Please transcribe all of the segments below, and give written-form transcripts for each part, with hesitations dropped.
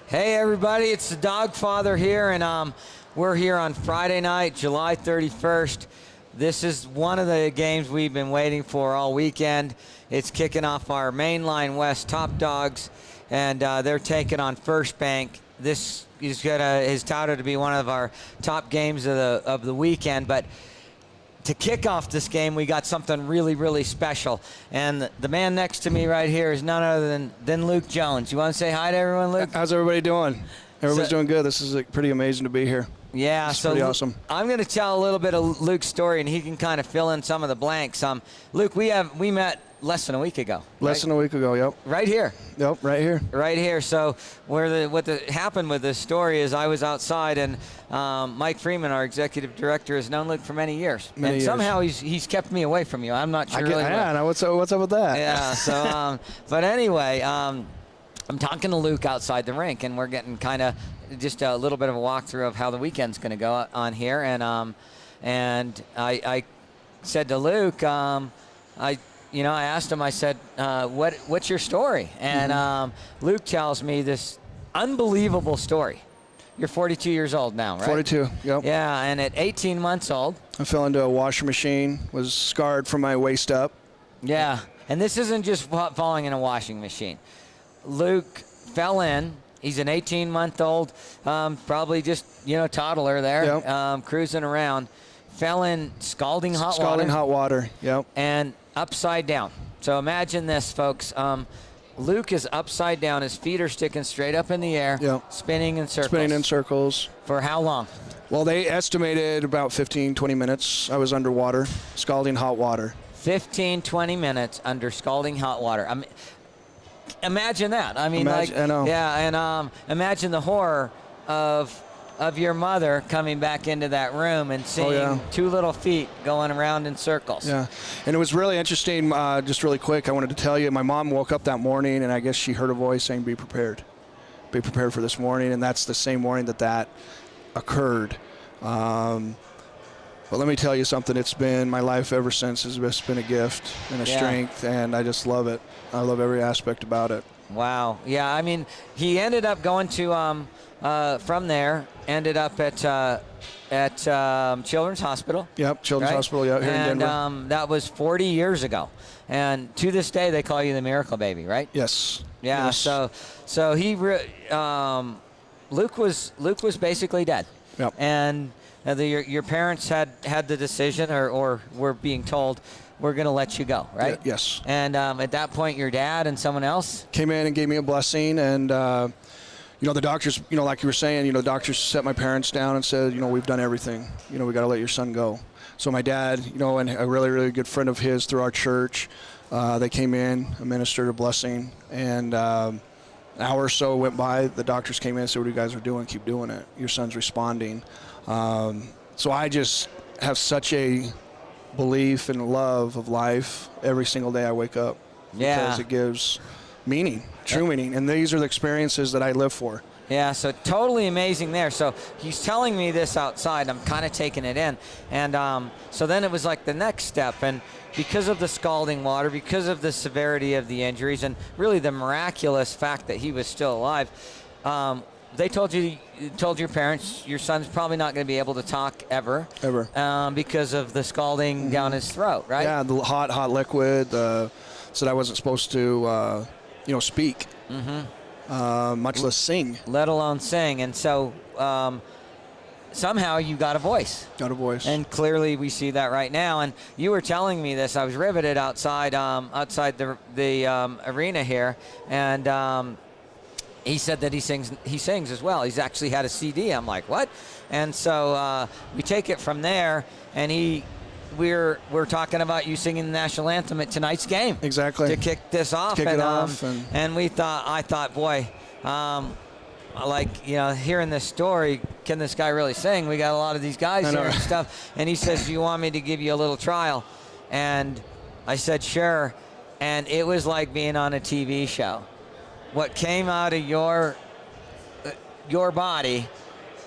Hey everybody, it's the Dog Father here, and we're here on Friday night, July 31st. This is one of the games we've been waiting for all weekend. It's kicking off our Mainline West Top Dogs, and they're taking on First Bank. This is touted to be one of our top games of the weekend, but to kick off this game, we got something really, really special. And the man next to me right here is none other than Luke Jones. You want to say hi to everyone, Luke? How's everybody doing? Everybody's doing good. This is pretty amazing to be here. Yeah, it's pretty awesome. I'm going to tell a little bit of Luke's story, and he can kind of fill in some of the blanks. Luke, we met less than a week ago. Less than a week ago, yep. Right here. Yep, right here. Right here. So what happened with this story is I was outside, and Mike Freeman, our executive director, has known Luke for many years. Many years. Somehow he's kept me away from you. I'm not sure. What's up with that? Yeah. So, but anyway, I'm talking to Luke outside the rink, and we're getting kind of just a little bit of a walkthrough of how the weekend's going to go on here. And I said to Luke, I asked him, I said, what's your story? And Luke tells me this unbelievable story. You're 42 years old now, right? 42, yep. Yeah, and at 18 months old. I fell into a washer machine, was scarred from my waist up. Yeah, and this isn't just falling in a washing machine. Luke fell in. He's an 18-month-old, probably just, toddler there, yep. Cruising around. Fell in scalding hot water. Scalding hot water, yep. And upside down. So imagine this, folks. Luke is upside down. His feet are sticking straight up in the air, yep. Spinning in circles. Spinning in circles. For how long? Well, they estimated about 15, 20 minutes. I was underwater, scalding hot water. 15, 20 minutes under scalding hot water. Imagine that. I mean, I know. Yeah, and imagine the horror of your mother coming back into that room and seeing two little feet going around in circles. Yeah, and it was really interesting. Just really quick, I wanted to tell you, my mom woke up that morning, and I guess she heard a voice saying, "Be prepared. Be prepared for this morning," and that's the same morning that occurred. But let me tell you something. It's been my life ever since. It's just been a gift and a strength, and I just love it. I love every aspect about it. Wow. Yeah, I mean, he ended up going to from there, ended up at Children's Hospital. Yep, Children's Hospital, yeah, here in Denver. And that was 40 years ago. And to this day, they call you the Miracle Baby, right? Yes. Yeah. Yes. So he, Luke was basically dead. Yep. And your parents had the decision, or were being told, we're going to let you go, right? Yeah, yes. And at that point, your dad and someone else came in and gave me a blessing, and the doctors, like you were saying, the doctors set my parents down and said, we've done everything. We got to let your son go. So my dad, and a really, really good friend of his through our church, they came in, administered a blessing, and an hour or so went by. The doctors came in and said, "What you guys are doing? Keep doing it. Your son's responding." So I just have such a belief and love of life every single day I wake up. Yeah. Because it gives meaning, true meaning. And these are the experiences that I live for. Yeah, so totally amazing there. So he's telling me this outside. I'm kind of taking it in. And so then it was like the next step. And because of the scalding water, because of the severity of the injuries, and really the miraculous fact that he was still alive, they told your parents your son's probably not going to be able to talk ever because of the scalding down his throat, right? Yeah, the hot liquid said I wasn't supposed to speak, much less sing, let alone sing. And so somehow you got a voice, and clearly we see that right now. And you were telling me this, I was riveted outside the arena here, and he said that he sings as well. He's actually had a CD. I'm like, what? And so we take it from there, and we're talking about you singing the national anthem at tonight's game. Exactly. To kick this off. And I thought, boy, hearing this story, can this guy really sing? We got a lot of these guys here and stuff. And he says, "Do you want me to give you a little trial?" And I said, "Sure." And it was like being on a TV show. What came out of your body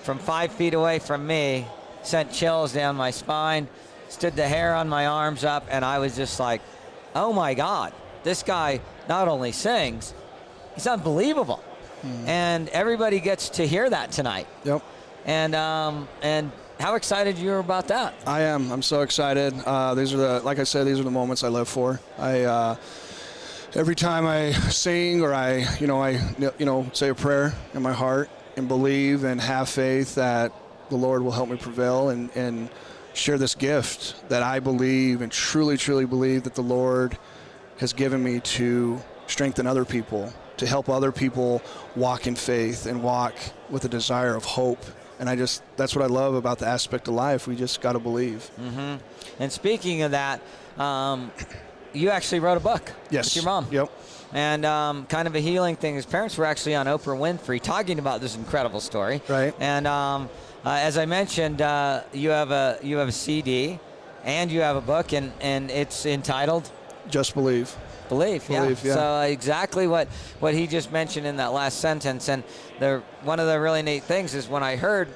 from 5 feet away from me sent chills down my spine, stood the hair on my arms up, and I was just like, oh my God, this guy not only sings, he's unbelievable. and everybody gets to hear that tonight. Yep. And how excited you are about that? I am. I'm so excited. These are like I said, these are the moments I live for. Every time I sing or I say a prayer in my heart and believe and have faith that the Lord will help me prevail and share this gift that I believe and truly, truly believe that the Lord has given me to strengthen other people, to help other people walk in faith and walk with a desire of hope. And that's what I love about the aspect of life. We just got to believe. Mm-hmm. And speaking of that, you actually wrote a book. Yes. With your mom. Yep. And kind of a healing thing. His parents were actually on Oprah Winfrey talking about this incredible story. Right. And as I mentioned, you have a CD, and you have a book, and it's entitled Just Believe. Believe, yeah. Yeah. So exactly what he just mentioned in that last sentence. And one of the really neat things is when I heard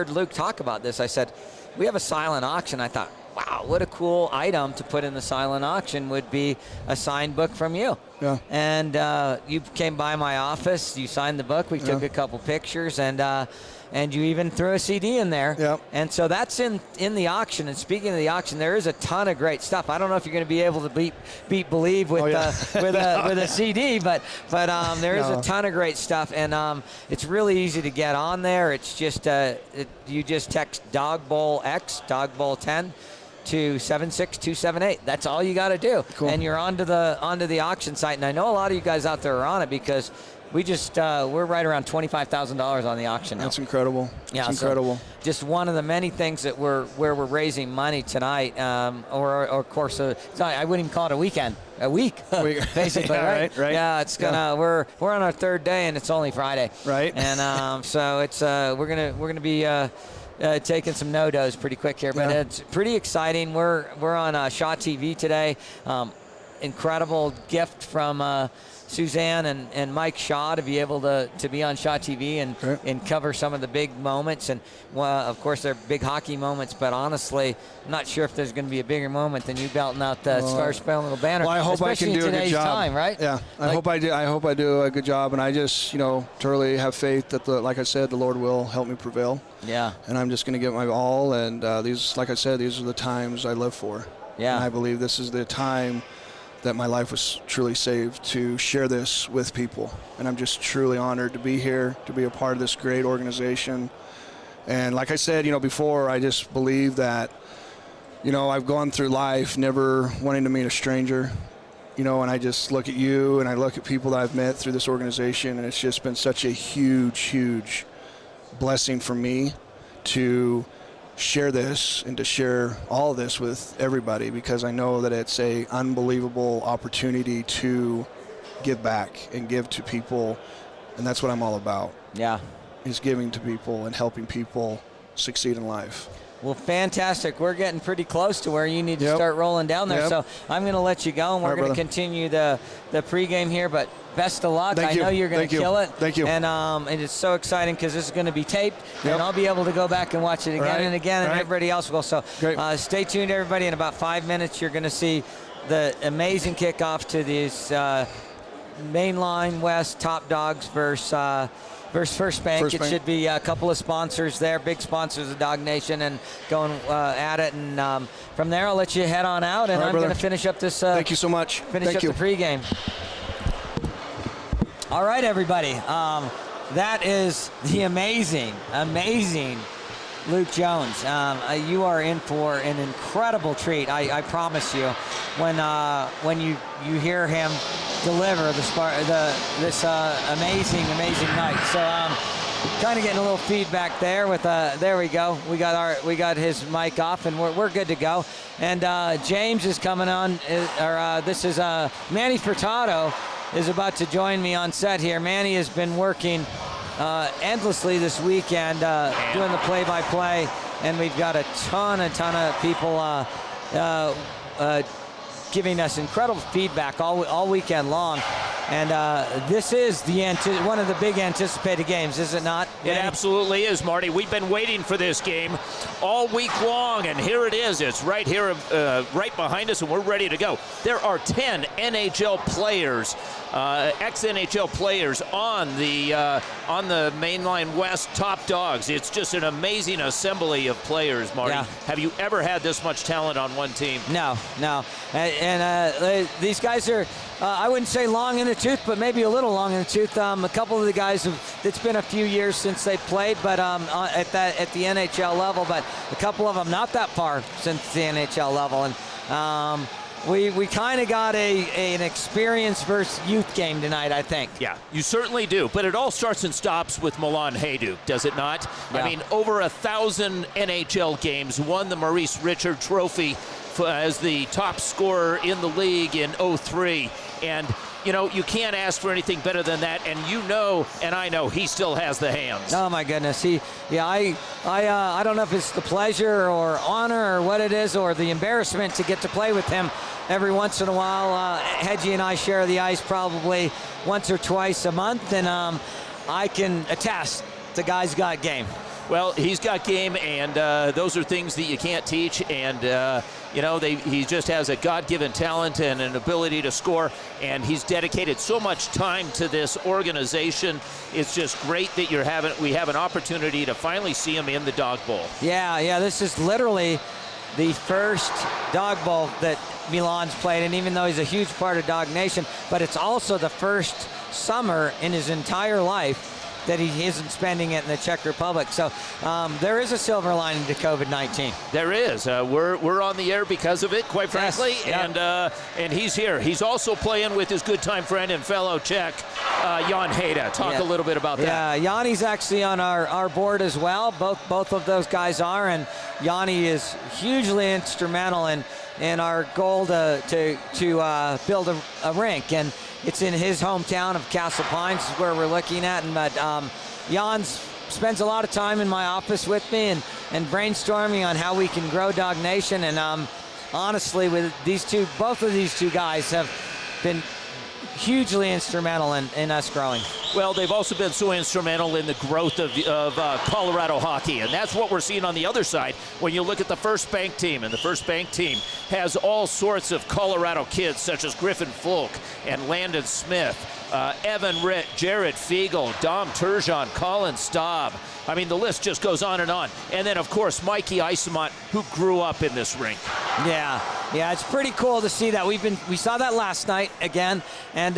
Luke talk about this, I said, we have a silent auction. I thought, wow, what a cool item to put in the silent auction would be a signed book from you. Yeah. And you came by my office, you signed the book, we took a couple pictures, and you even threw a CD in there. Yep. And so that's in the auction. And speaking of the auction, there is a ton of great stuff. I don't know if you're going to be able to beat Believe with with a CD, but there is a ton of great stuff, and it's really easy to get on there. It's just you just text Dog Bowl X, Dog Bowl 10 to 76278. That's all you got to do. Cool. And you're onto the auction site. And I know a lot of you guys out there are on it because we're right around $25,000 on the auction now. That's incredible. Yeah, it's incredible. So just one of the many things that where we're raising money tonight, or of course, I wouldn't even call it a weekend, a week, basically, yeah, right? Yeah, it's gonna. We're on our third day, and it's only Friday. Right. And so it's we're gonna be taking some no-dos pretty quick here, but it's pretty exciting. We're on Shaw TV today. Incredible gift from Suzanne and Mike Shaw to be able to be on Shaw TV and cover some of the big moments. And of course, they're big hockey moments, but honestly, I'm not sure if there's going to be a bigger moment than you belting out the Star Spangled Little Banner. Well, I hope I can do a good job. Time, right? Yeah, I hope I do a good job, and I just totally have faith that like I said, the Lord will help me prevail. Yeah. And I'm just going to give my all, and these, like I said, these are the times I live for. Yeah. And I believe this is the time that my life was truly saved to share this with people. And I'm just truly honored to be here, to be a part of this great organization. And like I said, before, I just believe that, I've gone through life never wanting to meet a stranger, and I just look at you and I look at people that I've met through this organization, and it's just been such a huge, huge blessing for me to share this and to share all of this with everybody, because I know that it's a unbelievable opportunity to give back and give to people, and that's what I'm all about. Yeah. Is giving to people and helping people succeed in life. Well, fantastic. We're getting pretty close to where you need to start rolling down there. So I'm going to let you go, and we're going to continue the pregame here. But best of luck. I know you're going to kill it. Thank you. And it's so exciting because this is going to be taped, and I'll be able to go back and watch it again and again, and everybody else will. So stay tuned, everybody. In about 5 minutes, you're going to see the amazing kickoff to these Mainline West Top Dogs versus First Bank. It should be a couple of sponsors there, big sponsors of Dog Nation, and going at it. And from there, I'll let you head on out, and I'm going to finish up this. Thank you so much. Finish up the pregame. All right, everybody. That is the amazing Luke Jones. You are in for an incredible treat. I promise you. When you hear him deliver this amazing night. So kind of getting a little feedback there with there we go. We got his mic off, and we're good to go. And James is coming on. This is Manny Furtado is about to join me on set here. Manny has been working endlessly this weekend doing the play-by-play, and we've got a ton of people giving us incredible feedback all weekend long. And this is one of the big anticipated games, is it not? It absolutely is, Marty. We've been waiting for this game all week long, and here it is. It's right here, right behind us, and we're ready to go. There are 10 NHL players, ex-NHL players on the Mainline West top dogs. It's just an amazing assembly of players, Marty. Yeah. Have you ever had this much talent on one team? No. And these guys are, I wouldn't say long in the tooth, but maybe a little long in the tooth. A couple of the guys it's been a few years since they played, but at the NHL level. But a couple of them not that far since the NHL level, and we kind of got an experience versus youth game tonight, I think. Yeah, you certainly do. But it all starts and stops with Milan Hajduk, does it not? Yeah. I mean, over 1,000 NHL games, won the Maurice Richard Trophy as the top scorer in the league in '03. And, you know, you can't ask for anything better than that. And you know, and I know, he still has the hands. Oh my goodness, I don't know if it's the pleasure or honor or what it is, or the embarrassment to get to play with him every once in a while. Hedgie and I share the ice probably once or twice a month, and I can attest the guy's got game. Well, he's got game, and those are things that you can't teach. And you know, he just has a God-given talent and an ability to score, and he's dedicated so much time to this organization. It's just great that we have an opportunity to finally see him in the Dog Bowl. Yeah, this is literally the first Dog Bowl that Milan's played, and even though he's a huge part of Dog Nation, but it's also the first summer in his entire life that he isn't spending it in the Czech Republic. So there is a silver lining to COVID-19. There is. We're on the air because of it, quite frankly. Yes, yeah. And he's here. He's also playing with his good time friend and fellow Czech, Jan Hejda. Talk a little bit about that. Yeah, Yanni's actually on our board as well. Both of those guys are, and Yanni is hugely instrumental in our goal to build a rink. And it's in his hometown of Castle Pines is where we're looking at. And Jan spends a lot of time in my office with me and brainstorming on how we can grow Dog Nation. And honestly, with both of these two guys have been hugely instrumental in us growing. Well, they've also been so instrumental in the growth of Colorado hockey, and that's what we're seeing on the other side when you look at the First Bank team. And the First Bank team has all sorts of Colorado kids, such as Griffin Folk and Landon Smith, Evan Ritt, Jared Fiegel, Dom Turgeon, Colin Staub. I mean, the list just goes on. And then, of course, Mikey Isemont, who grew up in this rink. Yeah, it's pretty cool to see that. We saw that last night again, and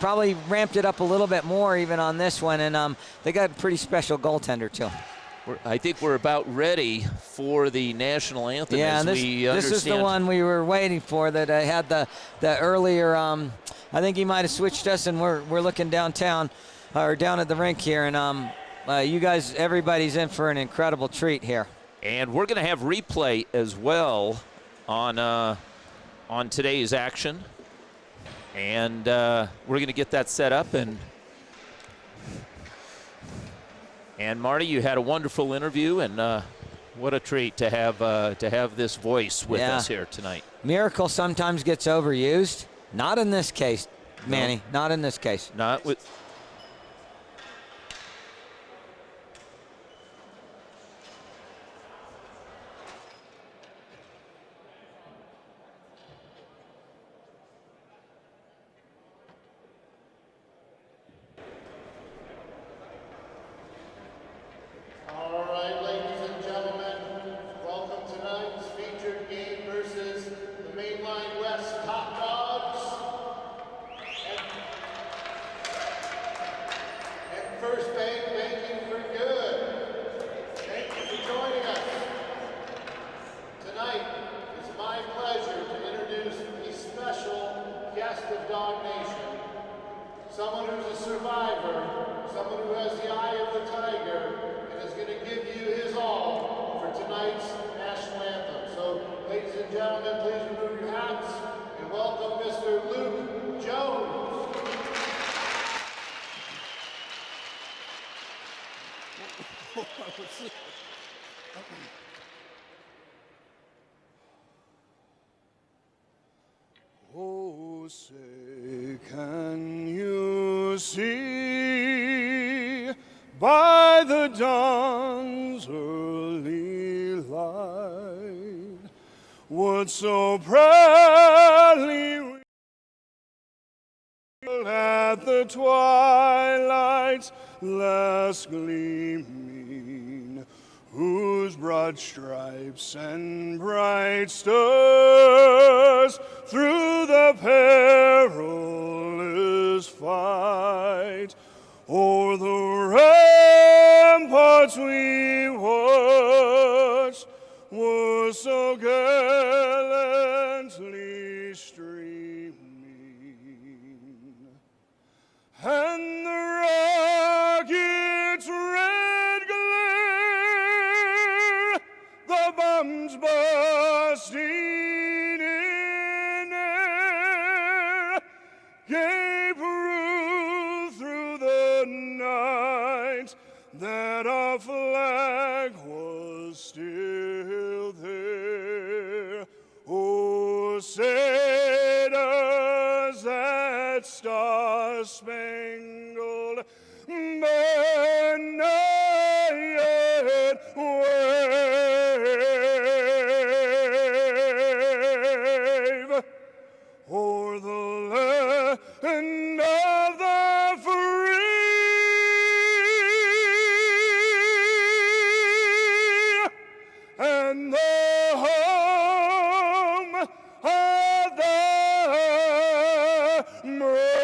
probably ramped it up a little bit more even on this one. And they got a pretty special goaltender too. I think we're about ready for the national anthem. Yeah, and this is the one we were waiting for. That I had the earlier. I think he might have switched us, and we're looking downtown, or down at the rink here, and you guys, everybody's in for an incredible treat here. And we're going to have replay as well on today's action, and we're going to get that set up. And Marty, you had a wonderful interview, and what a treat to have this voice with us here tonight. Miracle sometimes gets overused. Not in this case, Manny. No. Not in this case. Not with. All right, ladies and gentlemen, welcome to tonight's featured game versus the Mainline West Top Dogs and First Bank Banking for Good. Thank you for joining us. Tonight, it's my pleasure to introduce a special guest of Dog Nation, someone who's a survivor, someone who has the eye of the tiger, and is going to give you his all for tonight's national anthem. So, ladies and gentlemen, please remove your hats and welcome Mr. Luke Jones. Oh, say, can you was he by the dawn's early light, would so proudly wheel at the twilight's last gleaming, whose broad stripes and bright stars through the perilous fight o'er the ramparts we watched was so gallantly streaming, and the rocket's red glare, the bombs bursting in air, gave proof through the night that our flag was still there. Oh, say does that star-spangled banner yet wave o'er the land of the free and the home of the brave.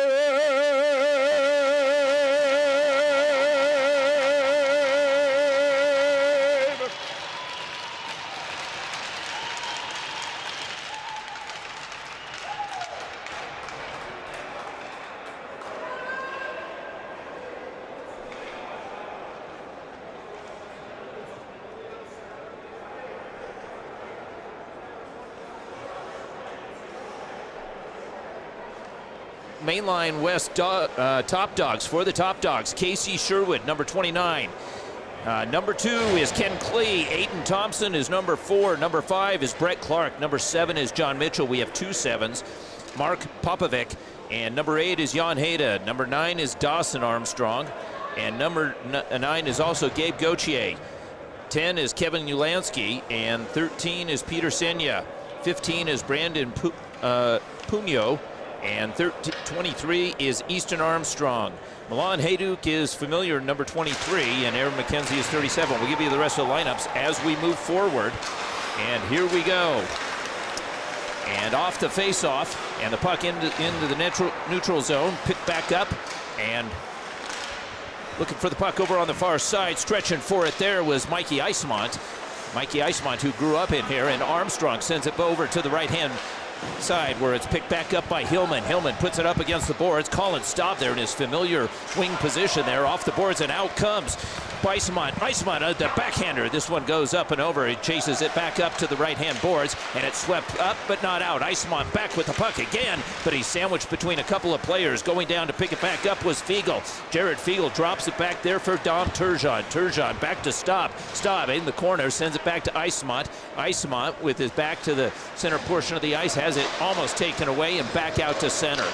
Mainline West Top Dogs. For the Top Dogs, Casey Sherwood, number 29. Number 2 is Ken Klee. Aiden Thompson is number 4. Number 5 is Brett Clark. Number 7 is John Mitchell. We have 2 7s. Mark Popovic. And number 8 is Jan Hayda. Number 9 is Dawson Armstrong. And number 9 is also Gabe Gauthier. 10 is Kevin Ulansky. And 13 is Peter Senya. 15 is Brandon Pugno. And 23 is Easton Armstrong. Milan Hayduk is familiar, number 23, and Aaron McKenzie is 37. We'll give you the rest of the lineups as we move forward. And here we go. And off the face-off, and the puck into the neutral zone. Picked back up, and looking for the puck over on the far side. Stretching for it there was Mikey Eismont. Mikey Eismont, who grew up in here, and Armstrong sends it over to the right-hand side where it's picked back up by Hillman. Hillman puts it up against the boards. Collins stopped there in his familiar wing position there off the boards, and out comes Eismont, the backhander. This one goes up and over. He chases it back up to the right-hand boards, and it's swept up but not out. Eismont back with the puck again, but he's sandwiched between a couple of players. Going down to pick it back up was Fiegel. Jared Fiegel drops it back there for Dom Turgeon. Turgeon back to Staub. Staub in the corner, sends it back to Eismont. Eismont with his back to the center portion of the ice has it almost taken away and back out to center.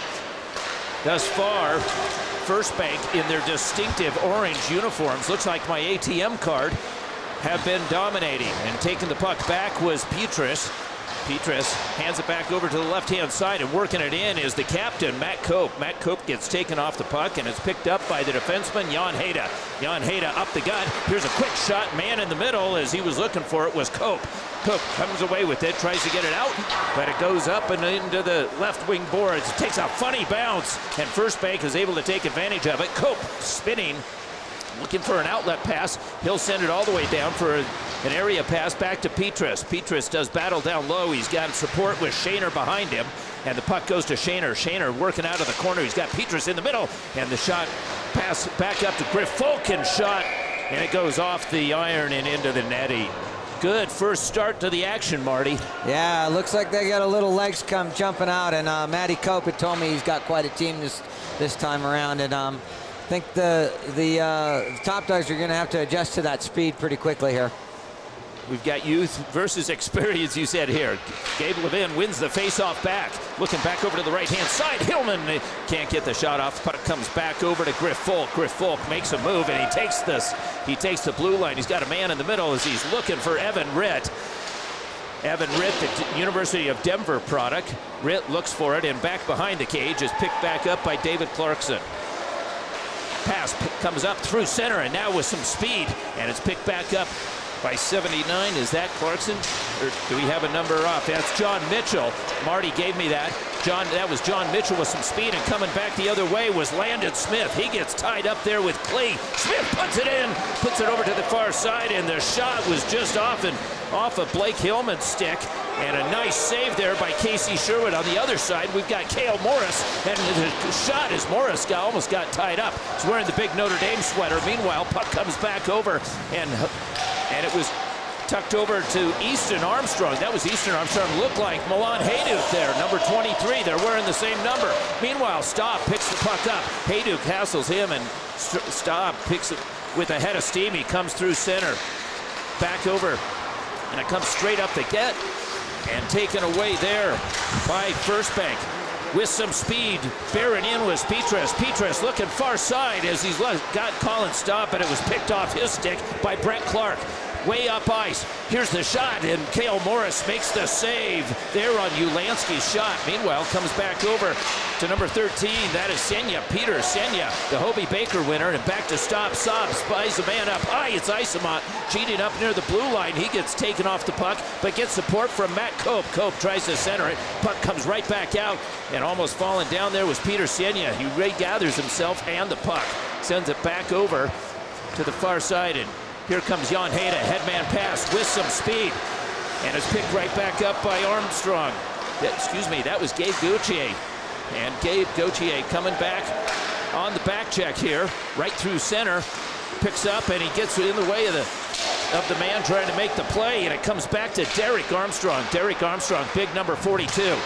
Thus far, First Bank in their distinctive orange uniforms, looks like my ATM card, have been dominating. And taking the puck back was Petrus. Petrus hands it back over to the left-hand side, and working it in is the captain, Matt Cope. Matt Cope gets taken off the puck, and it's picked up by the defenseman, Jan Hayda. Jan Hayda up the gut. Here's a quick shot. Man in the middle, as he was looking for it, was Cope. Cope comes away with it, tries to get it out, but it goes up and into the left wing boards. It takes a funny bounce, and First Bank is able to take advantage of it. Cope spinning, looking for an outlet pass. He'll send it all the way down for an area pass back to Petrus. Petrus does battle down low. He's got support with Shaner behind him, and the puck goes to Shaner. Shaner working out of the corner. He's got Petrus in the middle, and the shot pass back up to Griff Fulkin shot, and it goes off the iron and into the netting. Good first start to the action, Marty. Yeah, looks like they got a little legs come jumping out, and Matty Cope had told me he's got quite a team this time around, and I think the Top Dogs are going to have to adjust to that speed pretty quickly here. We've got youth versus experience, you said here. Gabe Levin wins the face-off back. Looking back over to the right-hand side. Hillman can't get the shot off. Puck comes back over to Griff Folk. Griff Folk makes a move, and he takes the blue line. He's got a man in the middle as he's looking for Evan Ritt. Evan Ritt, the University of Denver product. Ritt looks for it, and back behind the cage is picked back up by David Clarkson. Pass comes up through center, and now with some speed, and it's picked back up by 79. Is that Clarkson, or do we have a number off? That's John Mitchell. Marty gave me that. That was John Mitchell with some speed, and coming back the other way was Landon Smith. He gets tied up there with Klee. Smith puts it in, puts it over to the far side, and the shot was just off of Blake Hillman's stick. And a nice save there by Casey Sherwood. On the other side, we've got Cale Morris, and the shot as Morris almost got tied up. He's wearing the big Notre Dame sweater. Meanwhile, puck comes back over, and it was tucked over to Easton Armstrong. That was Easton Armstrong. Looked like Milan Hayduk there, number 23. They're wearing the same number. Meanwhile, Staub picks the puck up. Hayduk hassles him, and Staub picks it with a head of steam. He comes through center, back over, and it comes straight up the get. And taken away there by First Bank with some speed. Bearing in was Petras. Petras looking far side as he's got Colin Staub, but it was picked off his stick by Brett Clark. Way up ice. Here's the shot, and Cale Morris makes the save there on Ulansky's shot. Meanwhile, comes back over to number 13. That is Senya, Peter Senya, the Hobie Baker winner, and back to Staub. Staub spies a man up high. It's Isamont cheating up near the blue line. He gets taken off the puck, but gets support from Matt Cope. Cope tries to center it. Puck comes right back out, and almost falling down there was Peter Senya. He regathers himself and the puck. Sends it back over to the far side, and here comes Jan Hayda, headman pass with some speed, and it's picked right back up by Armstrong. That was Gabe Gauthier. And Gabe Gauthier coming back on the back check here, right through center, picks up, and he gets in the way of the man trying to make the play, and it comes back to Derek Armstrong. Derek Armstrong, big number 42.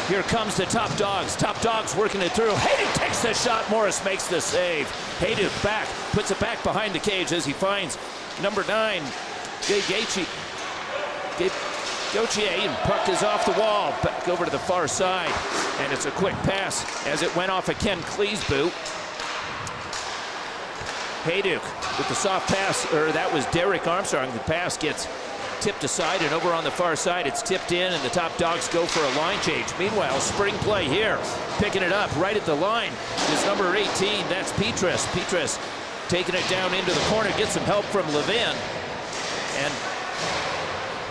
Here comes the Top Dogs. Top Dogs working it through. Hayduk takes the shot. Morris makes the save. Hayduk back, puts it back behind the cage as he finds number 9, Gabe Gauthier, and puck is off the wall. Back over to the far side, and it's a quick pass as it went off of Ken Klee's boot. Hayduk with the soft pass, or that was Derek Armstrong. The pass gets tipped aside, and over on the far side it's tipped in, and the Top Dogs go for a line change. Meanwhile, spring play here, picking it up right at the line is number 18. That's Petras. Petras taking it down into the corner, gets some help from Levin, and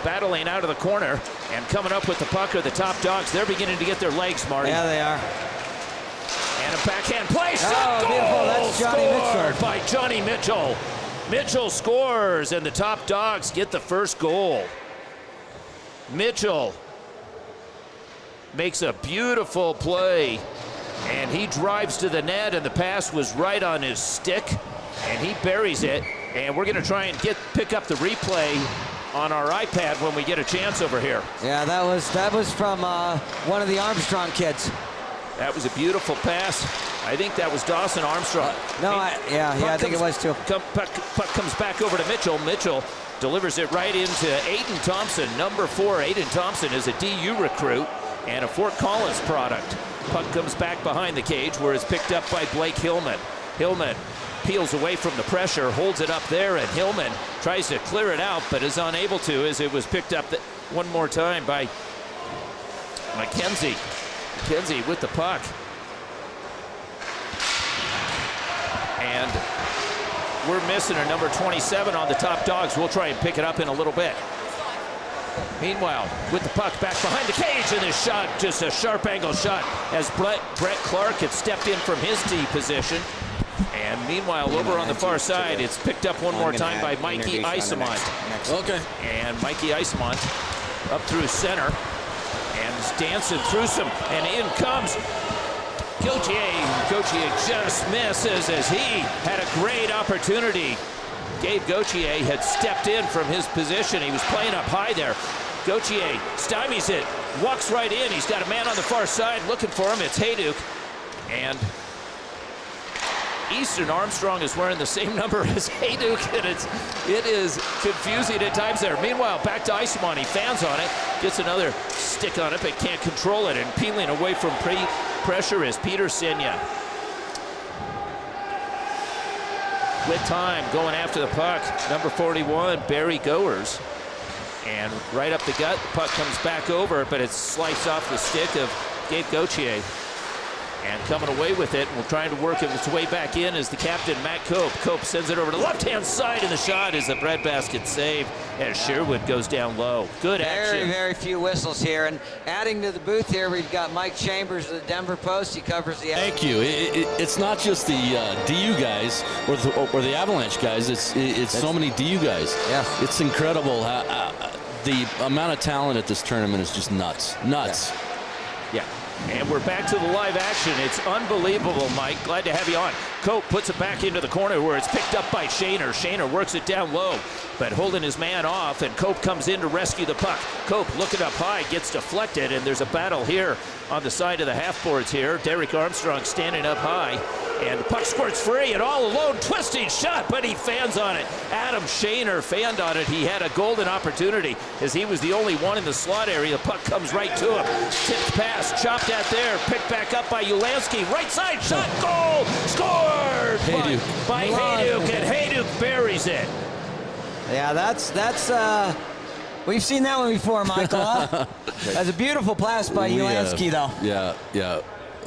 battling out of the corner and coming up with the puck are the Top Dogs. They're beginning to get their legs, Marty. Yeah, they are. And a backhand play. Oh, beautiful. That's Johnny Mitchell. By Johnny Mitchell. Mitchell scores, and the Top Dogs get the first goal. Mitchell makes a beautiful play, and he drives to the net, and the pass was right on his stick, and he buries it. And we're going to try and pick up the replay on our iPad when we get a chance over here. Yeah, that was from one of the Armstrong kids. That was a beautiful pass. I think that was Dawson Armstrong. I think it was too. Puck comes back over to Mitchell. Mitchell delivers it right into Aiden Thompson. Number 4, Aiden Thompson is a DU recruit and a Fort Collins product. Puck comes back behind the cage where it's picked up by Blake Hillman. Hillman peels away from the pressure, holds it up there, and Hillman tries to clear it out, but is unable to as it was picked up one more time by McKenzie. McKenzie with the puck. And we're missing a number 27 on the Top Dogs. We'll try and pick it up in a little bit. Meanwhile, with the puck back behind the cage, and this shot, just a sharp angle shot as Brett Clark had stepped in from his D position. And meanwhile, over on the far side, it's picked up one more time by Mikey Isamont. Okay. And Mikey Isamont up through center and is dancing through some, and in comes Gauthier. Gauthier just misses as he had a great opportunity. Gabe Gauthier had stepped in from his position. He was playing up high there. Gauthier stymies it, walks right in. He's got a man on the far side looking for him. It's Hayduk. And Easton Armstrong is wearing the same number as Hayduk, and it is confusing at times there. Meanwhile, back to Isamon. He fans on it, gets another stick on it, but can't control it, and peeling away from pressure is Peter Senya. With time, going after the puck, number 41, Barry Goers. And right up the gut, the puck comes back over, but it's sliced off the stick of Gabe Gauthier. And coming away with it, and trying to work its way back in is the captain, Matt Cope. Cope sends it over to the left-hand side, and the shot is a breadbasket save as Sherwood goes down low. Good action. Very few whistles here. And adding to the booth here, we've got Mike Chambers of the Denver Post. He covers the... Thank you. It's not just the DU guys or the Avalanche guys. It's so many DU guys. Yeah. It's incredible. The amount of talent at this tournament is just nuts. Nuts. Yeah. And we're back to the live action. It's unbelievable, Mike. Glad to have you on. Cope puts it back into the corner where it's picked up by Shaner. Shaner works it down low, but holding his man off, and Cope comes in to rescue the puck. Cope looking up high, gets deflected, and there's a battle here on the side of the half boards here. Derek Armstrong standing up high, and the puck squirts free, and all alone, twisting shot, but he fans on it. Adam Shaner fanned on it. He had a golden opportunity as he was the only one in the slot area. The puck comes right to him. Tipped pass, chopped out there, picked back up by Ulansky. Right side shot, goal, scored by Hayduk, and Hayduk buries it. Yeah, that's we've seen that one before, Michael. Huh? That's a beautiful pass by Ulansky, though. Yeah.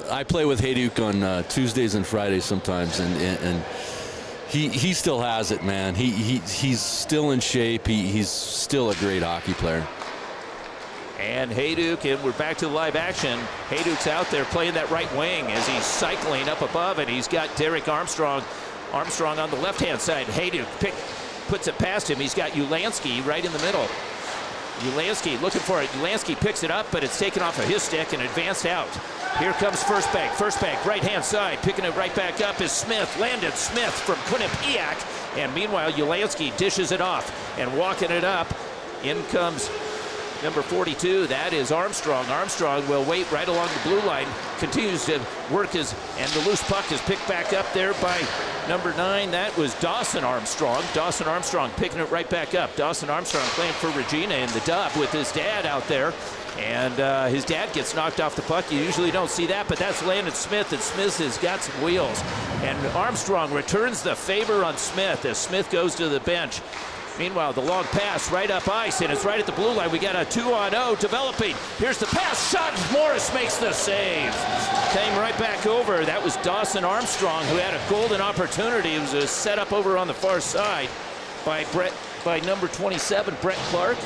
I play with Hayduk on Tuesdays and Fridays sometimes, and he still has it, man. He's still in shape. He's still a great hockey player. And Hayduk, and we're back to the live action. Hayduk's out there playing that right wing as he's cycling up above, and he's got Derek Armstrong on the left-hand side. Hayduk puts it past him. He's got Ulansky right in the middle. Ulansky looking for it. Ulansky picks it up, but it's taken off of his stick and advanced out. Here comes First Bank, right-hand side. Picking it right back up is Smith. Landon Smith from Quinnipiac. And meanwhile, Ulansky dishes it off and walking it up. In comes number 42, that is Armstrong. Armstrong will wait right along the blue line, continues to work and the loose puck is picked back up there by number 9. That was Dawson Armstrong. Dawson Armstrong picking it right back up. Dawson Armstrong playing for Regina in the dub with his dad out there. And his dad gets knocked off the puck. You usually don't see that, but that's Landon Smith, and Smith has got some wheels. And Armstrong returns the favor on Smith as Smith goes to the bench. Meanwhile, the long pass right up ice, and it's right at the blue line. We got a 2-on-0 developing. Here's the pass, shot. Morris makes the save. Came right back over. That was Dawson Armstrong, who had a golden opportunity. It was a setup over on the far side by number 27, Brett Clark.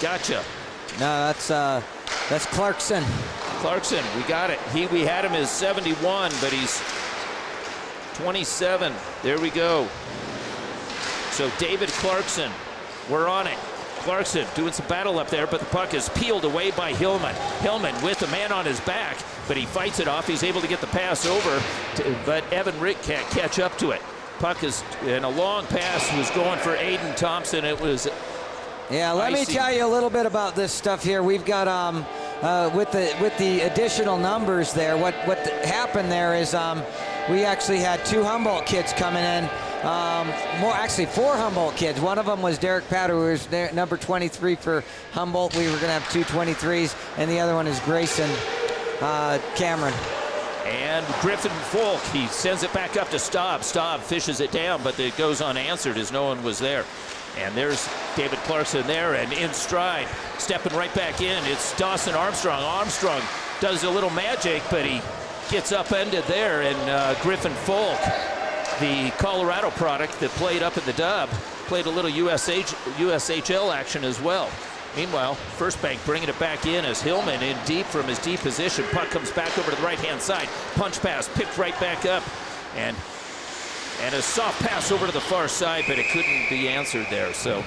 Gotcha. No, that's Clarkson. Clarkson, we got it. We had him as 71, but he's 27. There we go. So David Clarkson, we're on it. Clarkson doing some battle up there, but the puck is peeled away by Hillman. Hillman with the man on his back, but he fights it off. He's able to get the pass over, but Evan Rick can't catch up to it. Puck is in a long pass, was going for Aiden Thompson. It was let me tell you a little bit about this stuff here. We've got with the additional numbers there. What happened there is we actually had 2 Humboldt kids coming in. Actually 4 Humboldt kids. One of them was Derek Patter, who was number 23 for Humboldt. We were going to have 2 23s, and the other one is Grayson Cameron. And Griffin Folk, he sends it back up to Staub. Staub fishes it down, but it goes unanswered as no one was there. And there's David Clarkson there, and in stride, stepping right back in. It's Dawson Armstrong. Armstrong does a little magic, but he gets upended there, and Griffin Folk, the Colorado product that played up in the dub, played a little USHL action as well. Meanwhile, First Bank bringing it back in as Hillman in deep from his deep position. Puck comes back over to the right-hand side. Punch pass, picked right back up. And a soft pass over to the far side, but it couldn't be answered there. So,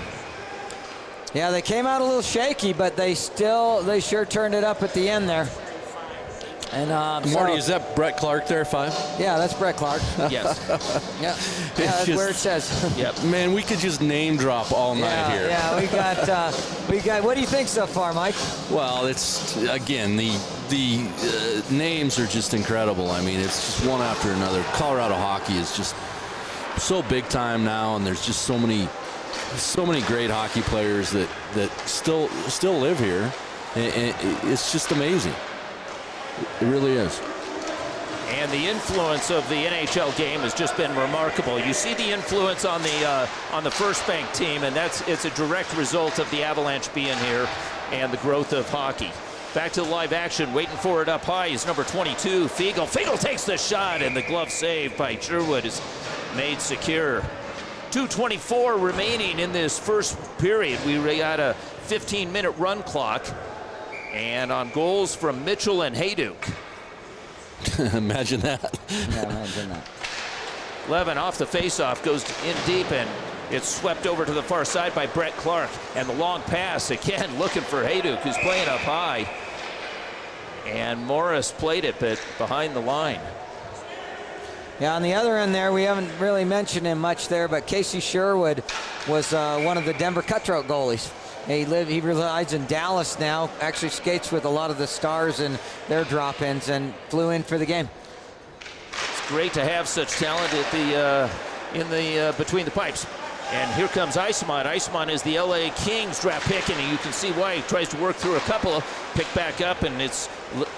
yeah, they came out a little shaky, but they sure turned it up at the end there. And Marty, is that Brett Clark there, 5? Yeah, that's Brett Clark. Yes. Yeah, that's just, where it says. Yep. Man, we could just name drop all night here. Yeah, we got. What do you think so far, Mike? Well, it's again the names are just incredible. I mean, it's just one after another. Colorado hockey is just so big time now, and there's just so many great hockey players that still live here. It's just amazing. It really is. And the influence of the NHL game has just been remarkable. You see the influence on the First Bank team, and it's a direct result of the Avalanche being here and the growth of hockey. Back to the live action, waiting for it up high is number 22, Fiegel. Fiegel takes the shot, and the glove save by Sherwood is made secure. 2:24 remaining in this first period. We got a 15-minute run clock. And on goals from Mitchell and Hayduk. Imagine that. Yeah, imagine that. Levin off the faceoff goes in deep, and it's swept over to the far side by Brett Clark. And the long pass again, looking for Hayduk, who's playing up high. And Morris played it, but behind the line. Yeah, on the other end there, we haven't really mentioned him much there, but Casey Sherwood was one of the Denver Cutthroat goalies. He resides in Dallas now, actually skates with a lot of the Stars in their drop-ins, and flew in for the game. It's great to have such talent at the between the pipes. And here comes Eisman. Eisman is the LA Kings draft pick, and you can see why he tries to work through a couple, pick back up, and it's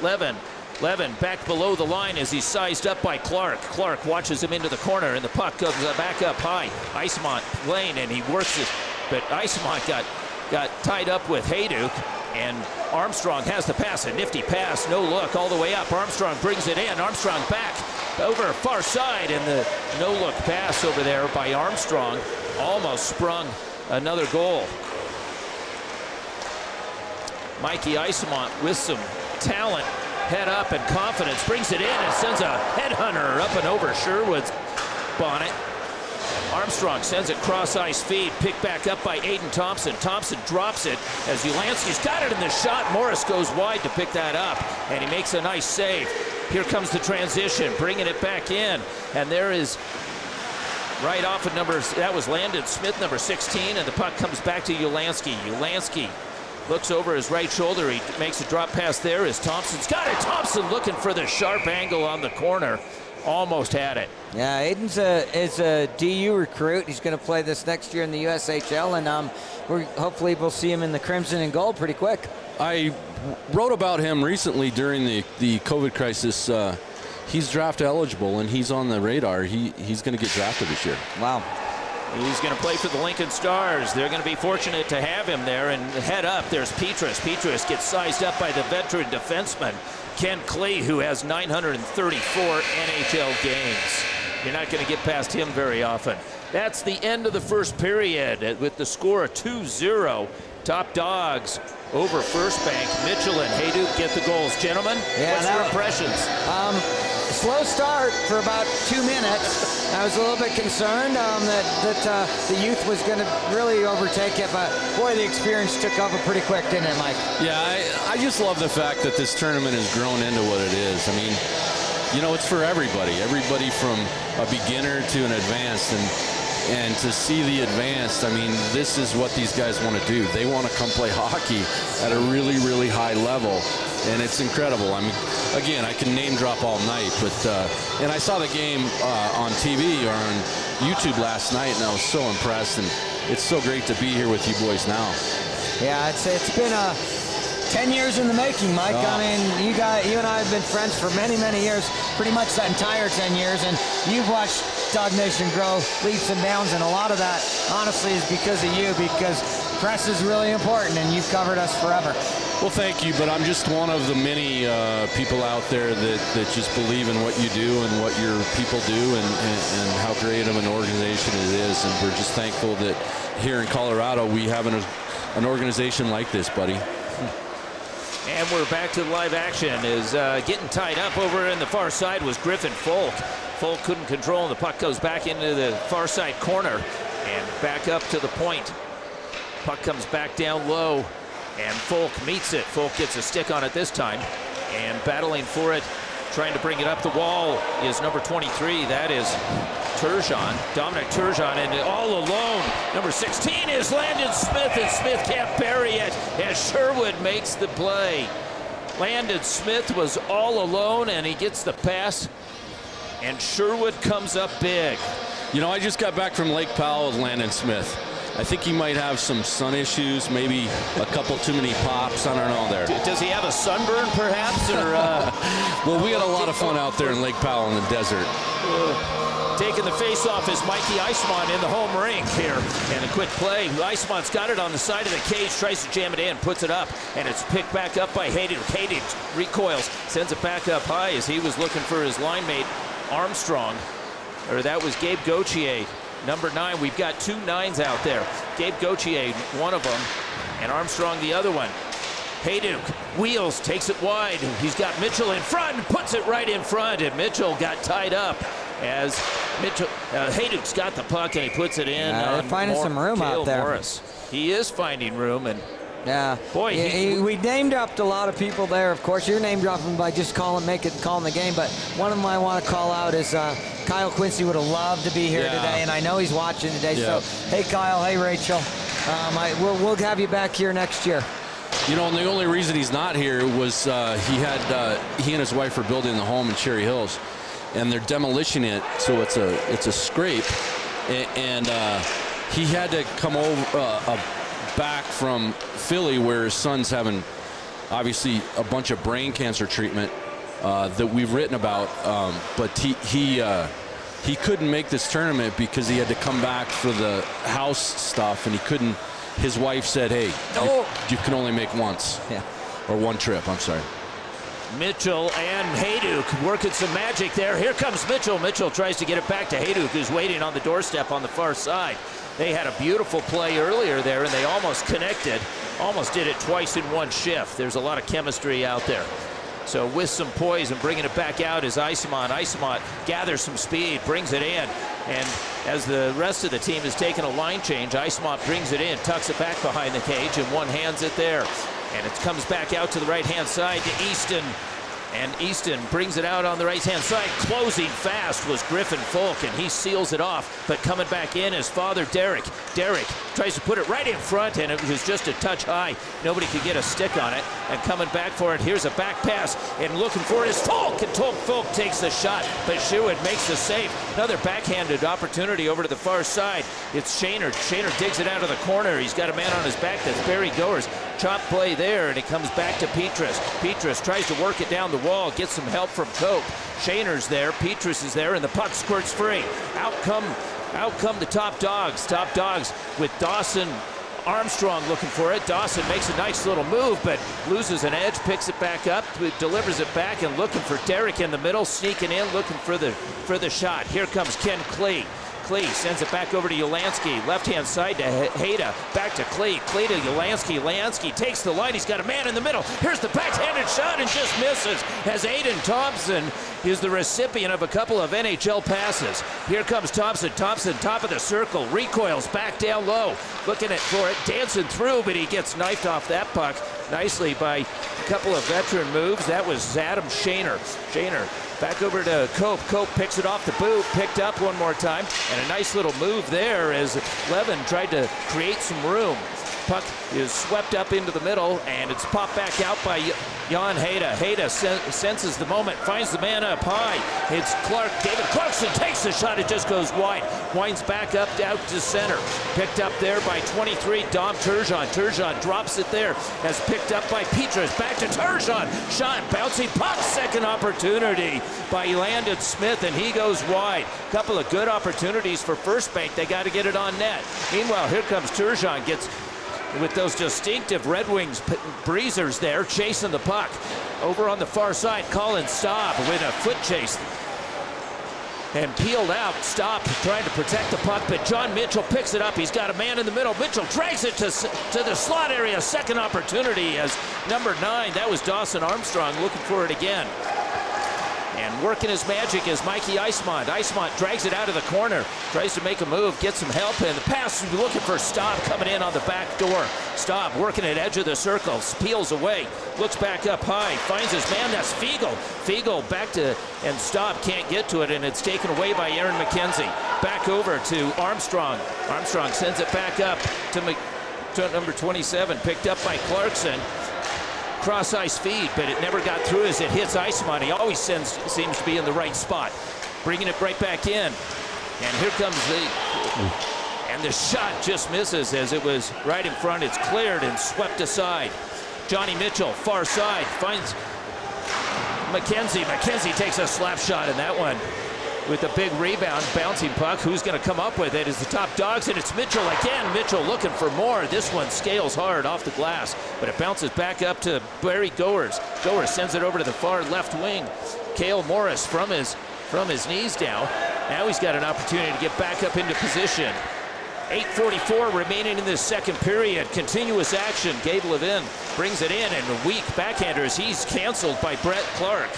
Levin. Levin back below the line as he's sized up by Clark. Clark watches him into the corner, and the puck goes back up high. Eisman lane, and he works it, but Eisman got tied up with Hayduk, and Armstrong has the pass, a nifty pass, no look, all the way up. Armstrong brings it in. Armstrong back over far side, and the no look pass over there by Armstrong almost sprung another goal. Mikey Eismont with some talent, head up and confidence, brings it in and sends a headhunter up and over Sherwood's bonnet. Armstrong sends it cross ice feed, picked back up by Aiden Thompson. Thompson drops it as Ulansky's got it in the shot. Morris goes wide to pick that up, and he makes a nice save. Here comes the transition, bringing it back in, and there is right off of that was Landon Smith, number 16, and the puck comes back to Ulansky. Ulansky looks over his right shoulder. He makes a drop pass there as Thompson's got it. Thompson looking for the sharp angle on the corner. Almost had it. Yeah, Aiden's is a DU recruit. He's going to play this next year in the USHL, and hopefully we'll see him in the Crimson and Gold pretty quick. I wrote about him recently during the COVID crisis. He's draft eligible, and he's on the radar. He's going to get drafted this year. Wow. He's going to play for the Lincoln Stars. They're going to be fortunate to have him there. And head up, there's Petrus. Petrus gets sized up by the veteran defenseman, Ken Klee, who has 934 NHL games. You're not going to get past him very often. That's the end of the first period with the score of 2-0. Top Dogs over First Bank. Mitchell and Hayduk get the goals. Gentlemen, what's your impressions? Slow start for about 2 minutes. I was a little bit concerned that the youth was going to really overtake it, but boy, the experience took over pretty quick, didn't it, Mike? Yeah, I just love the fact that this tournament has grown into what it is. I mean, you know, it's for everybody from a beginner to an advanced, and to see the advanced, I mean, this is what these guys want to do. They want to come play hockey at a really, really high level, and it's incredible. I mean, again, I can name drop all night, but and I saw the game on TV or on YouTube last night, and I was so impressed, and it's so great to be here with you boys now. Yeah, it's been 10 years in the making, Mike. I mean, you and I have been friends for many, many years, pretty much that entire 10 years, and you've watched Dog Nation grow leaps and bounds, and a lot of that, honestly, is because of you, because press is really important, and you've covered us forever. Well, thank you, but I'm just one of the many people out there that just believe in what you do and what your people do and how great of an organization it is, and we're just thankful that here in Colorado we have an organization like this, buddy. And we're back to live action. Is getting tied up over in the far side was Griffin Folk. Folk couldn't control, and the puck goes back into the far side corner and back up to the point. Puck comes back down low, and Folk meets it. Folk gets a stick on it this time. And battling for it, trying to bring it up the wall is number 23. That is Turgeon, Dominic Turgeon, and all alone, number 16 is Landon Smith, and Smith can't bury it as Sherwood makes the play. Landon Smith was all alone, and he gets the pass, and Sherwood comes up big. You know, I just got back from Lake Powell with Landon Smith. I think he might have some sun issues, maybe a couple too many pops. I don't know there. Does he have a sunburn, perhaps? Or well, we had a lot of fun out there in Lake Powell in the desert. Taking the face-off is Mikey Eisman in the home rink here. And a quick play. Eisman's got it on the side of the cage, tries to jam it in, puts it up, and it's picked back up by Hayduk. Hayduk recoils, sends it back up high as he was looking for his line mate, Armstrong. Or that was Gabe Gauthier. Number 9, we've got 2 9s out there. Gabe Gauthier, one of them, and Armstrong the other one. Hayduk wheels, takes it wide. He's got Mitchell in front and puts it right in front, and Mitchell got tied up as Hayduk's got the puck and he puts it in. They're finding some room out there. Morris. He is finding room, and yeah, boy, we name dropped a lot of people there. Of course, you're name dropping by just calling the game. But one of them I want to call out is Kyle Quincy. Would have loved to be here today, and I know he's watching today. Yeah. So, hey, Kyle, hey, Rachel, we'll have you back here next year. You know, and the only reason he's not here was he and his wife are building the home in Cherry Hills, and they're demolishing it, so it's a scrape, and he had to come over back from Philly, where his son's having obviously a bunch of brain cancer treatment that we've written about, but he couldn't make this tournament because he had to come back for the house stuff, and he couldn't. His wife said, hey, you can only make once. Yeah. Or one trip, I'm sorry. Mitchell and Hayduk working some magic there. Here comes Mitchell. Mitchell tries to get it back to Hayduk, who's waiting on the doorstep on the far side. They had a beautiful play earlier there, and they almost connected. Almost did it twice in one shift. There's a lot of chemistry out there. So with some poise and bringing it back out is Eisman. Eisman gathers some speed, brings it in, and as the rest of the team is taking a line change, Eisman brings it in, tucks it back behind the cage, and one hands it there. And it comes back out to the right-hand side to Easton. And Easton brings it out on the right-hand side. Closing fast was Griffin Folk, and he seals it off. But coming back in is father Derek. Derek tries to put it right in front, and it was just a touch high. Nobody could get a stick on it. And coming back for it, here's a back pass. And looking for it is Folk, and Folk takes the shot, but Sherwood makes the save. Another backhanded opportunity over to the far side. It's Shaner. Shaner digs it out of the corner. He's got a man on his back. That's Barry Goers. Chop play there, and it comes back to Petrus. Petrus tries to work it down the wall, gets some help from Cope. Shaner's there, Petrus is there, and the puck squirts free. Out come the top dogs. Top dogs with Dawson Armstrong looking for it. Dawson makes a nice little move, but loses an edge, picks it back up, delivers it back, and looking for Derek in the middle, sneaking in, looking for the shot. Here comes Ken Klee. Klee sends it back over to Yolansky. Left-hand side to Hayda. Back to Klee. Klee to Yolansky. Yolansky takes the line. He's got a man in the middle. Here's the backhanded shot and just misses as Aiden Thompson is the recipient of a couple of NHL passes. Here comes Thompson. Thompson, top of the circle. Recoils back down low. Looking for it. Dancing through, but he gets knifed off that puck nicely by a couple of veteran moves. That was Adam Shaner. Shaner back over to Cope. Cope picks it off the boot, picked up one more time, and a nice little move there as Levin tried to create some room. Puck is swept up into the middle, and it's popped back out by Jan Hayda. Hayda senses the moment, finds the man up high. It's Clark. David Clarkson takes the shot. It just goes wide. Winds back up out to center. Picked up there by 23, Dom Turgeon. Turgeon drops it there as picked up by Petrus. Back to Turgeon. Shot, bouncing puck. Second opportunity by Landon Smith, and he goes wide. Couple of good opportunities for First Bank. They got to get it on net. Meanwhile, here comes Turgeon. Gets with those distinctive Red Wings breezers there, chasing the puck. Over on the far side, Colin Staub with a foot chase. And peeled out, Staub trying to protect the puck, but John Mitchell picks it up. He's got a man in the middle. Mitchell drags it to the slot area. Second opportunity as number 9, that was Dawson Armstrong, looking for it again. And working his magic is Mikey Eismont. Eismont drags it out of the corner, tries to make a move, gets some help, and the pass is looking for Staub coming in on the back door. Staub working at edge of the circle, peels away, looks back up high, finds his man, that's Fiegel. Fiegel back to, and Staub can't get to it, and it's taken away by Aaron McKenzie. Back over to Armstrong. Armstrong sends it back up to number 27, picked up by Clarkson. Cross ice feed, but it never got through as it hits Eismont. He always seems to be in the right spot. Bringing it right back in. And here comes and the shot just misses as it was right in front. It's cleared and swept aside. Johnny Mitchell, far side, finds McKenzie. McKenzie takes a slap shot in that one. With a big rebound, bouncing puck. Who's going to come up with it is the top dogs, and it's Mitchell again. Mitchell looking for more. This one scales hard off the glass, but it bounces back up to Barry Goers. Goers sends it over to the far left wing. Cale Morris from his knees down. Now he's got an opportunity to get back up into position. 8:44 remaining in this second period. Continuous action. Gabe Levin brings it in, and the weak backhanders, he's canceled by Brett Clark.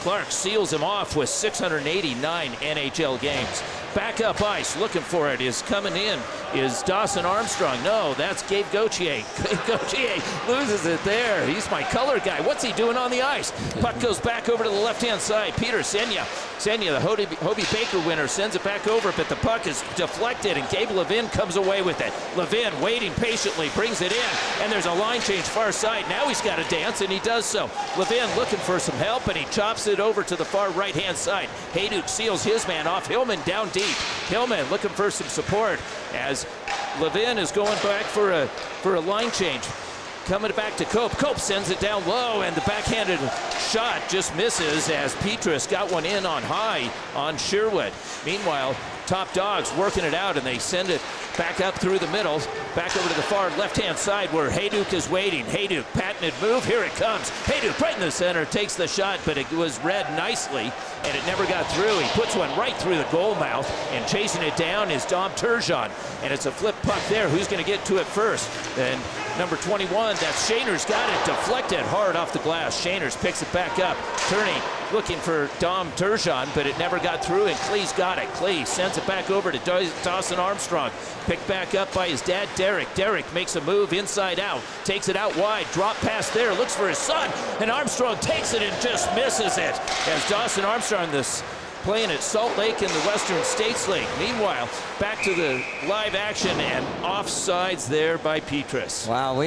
Clark seals him off with 689 NHL games. Back up ice, looking for it, is coming in, is Dawson Armstrong. No, that's Gabe Gauthier. Gauthier loses it there. He's my color guy. What's he doing on the ice? Puck goes back over to the left-hand side. Peter Senya, the Hobie Baker winner, sends it back over, but the puck is deflected, and Gabe Levin comes away with it. Levin waiting patiently, brings it in, and there's a line change far side. Now he's got to dance, and he does so. Levin looking for some help, and he chops it over to the far right-hand side. Hayduk seals his man off. Hillman down deep. Hillman looking for some support as Levin is going back for a line change. Coming back to Cope. Cope sends it down low, and the backhanded shot just misses as Petrus got one in on high on Sherwood. Meanwhile, Top Dogs working it out, and they send it back up through the middle, back over to the far left-hand side where Hayduk is waiting. Hayduk, patented move, here it comes. Hayduk right in the center, takes the shot, but it was read nicely, and it never got through. He puts one right through the goal mouth, and chasing it down is Dom Turgeon, and it's a flip puck there. Who's going to get to it first? Then number 21, that's Shaner's got it, deflected hard off the glass. Shaner's picks it back up, turning, looking for Dom Turgeon, but it never got through, and Clee's got it. Clee sends it back over to Dawson Armstrong. Picked back up by his dad, Derek. Derek makes a move inside out, takes it out wide, drop pass there, looks for his son, and Armstrong takes it and just misses it. As Dawson Armstrong, playing at Salt Lake in the Western States League. Meanwhile, back to the live action, and offsides there by Petrus. Wow,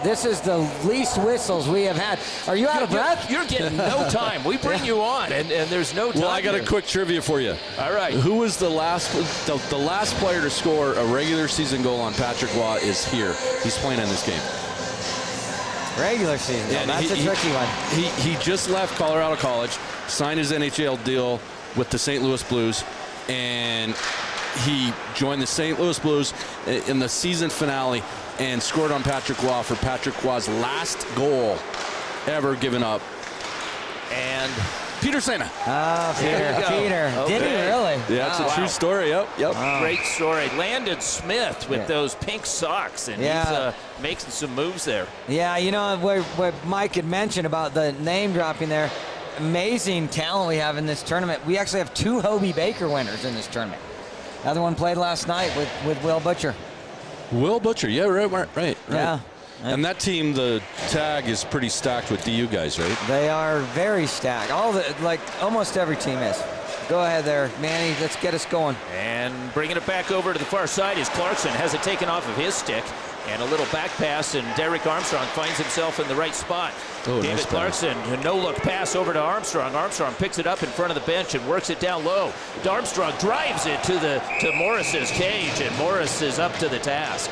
this is the least whistles we have had. Are you out of breath? You're getting no time. We bring you on, and there's no time. Well, I got here. a quick trivia for you. All right. Who was the last player to score a regular season goal on Patrick Waugh is here. He's playing in this game. Regular season. Yeah, That's a tricky one. He just left Colorado College, signed his NHL deal with the St. Louis Blues, and he joined the St. Louis Blues in the season finale and scored on Patrick Waugh for Patrick Waugh's last goal ever given up. And Peter Sena. Oh, Peter. Okay. Did he really? Yeah, it's a true story. Yep. Wow. great story. Landon Smith with those pink socks, and he's making some moves there. Yeah, you know what Mike had mentioned about the name dropping there. Amazing talent we have in this tournament. We actually have 2 Hobie Baker winners in this tournament. Another one played last night with Will Butcher. Will Butcher, yeah, right. Yeah. And that team, the tag is pretty stacked with DU guys, right? They are very stacked. Almost every team is. Go ahead there, Manny. Let's get us going. And bringing it back over to the far side is Clarkson. Has it taken off of his stick. And a little back pass, and Derek Armstrong finds himself in the right spot. Oh, David nice Clarkson, a no-look pass over to Armstrong. Armstrong picks it up in front of the bench and works it down low. Armstrong drives it to Morris's cage, and Morris is up to the task.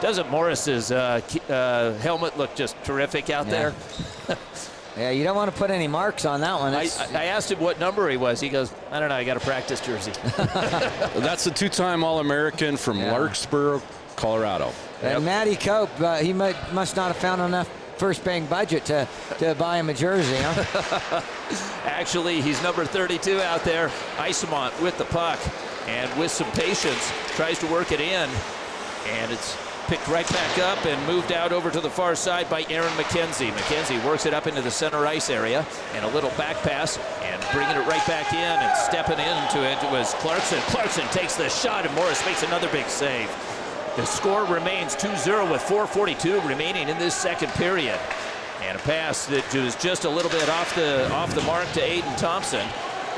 Doesn't Morris's helmet look just terrific out there? Yeah, you don't want to put any marks on that one. I asked him what number he was. He goes, I don't know, I got a practice jersey. That's a 2-time All-American from Larkspur, Colorado. And Matty Cope, he must not have found enough first bank budget to buy him a jersey, huh? Actually, he's number 32 out there. Isemont with the puck, and with some patience, tries to work it in. And it's Picked right back up and moved out over to the far side by Aaron McKenzie. McKenzie works it up into the center ice area, and a little back pass, and bringing it right back in and stepping into it was Clarkson. Clarkson takes the shot, and Morris makes another big save. The score remains 2-0 with 4:42 remaining in this second period. And a pass that was just a little bit off the mark to Aiden Thompson.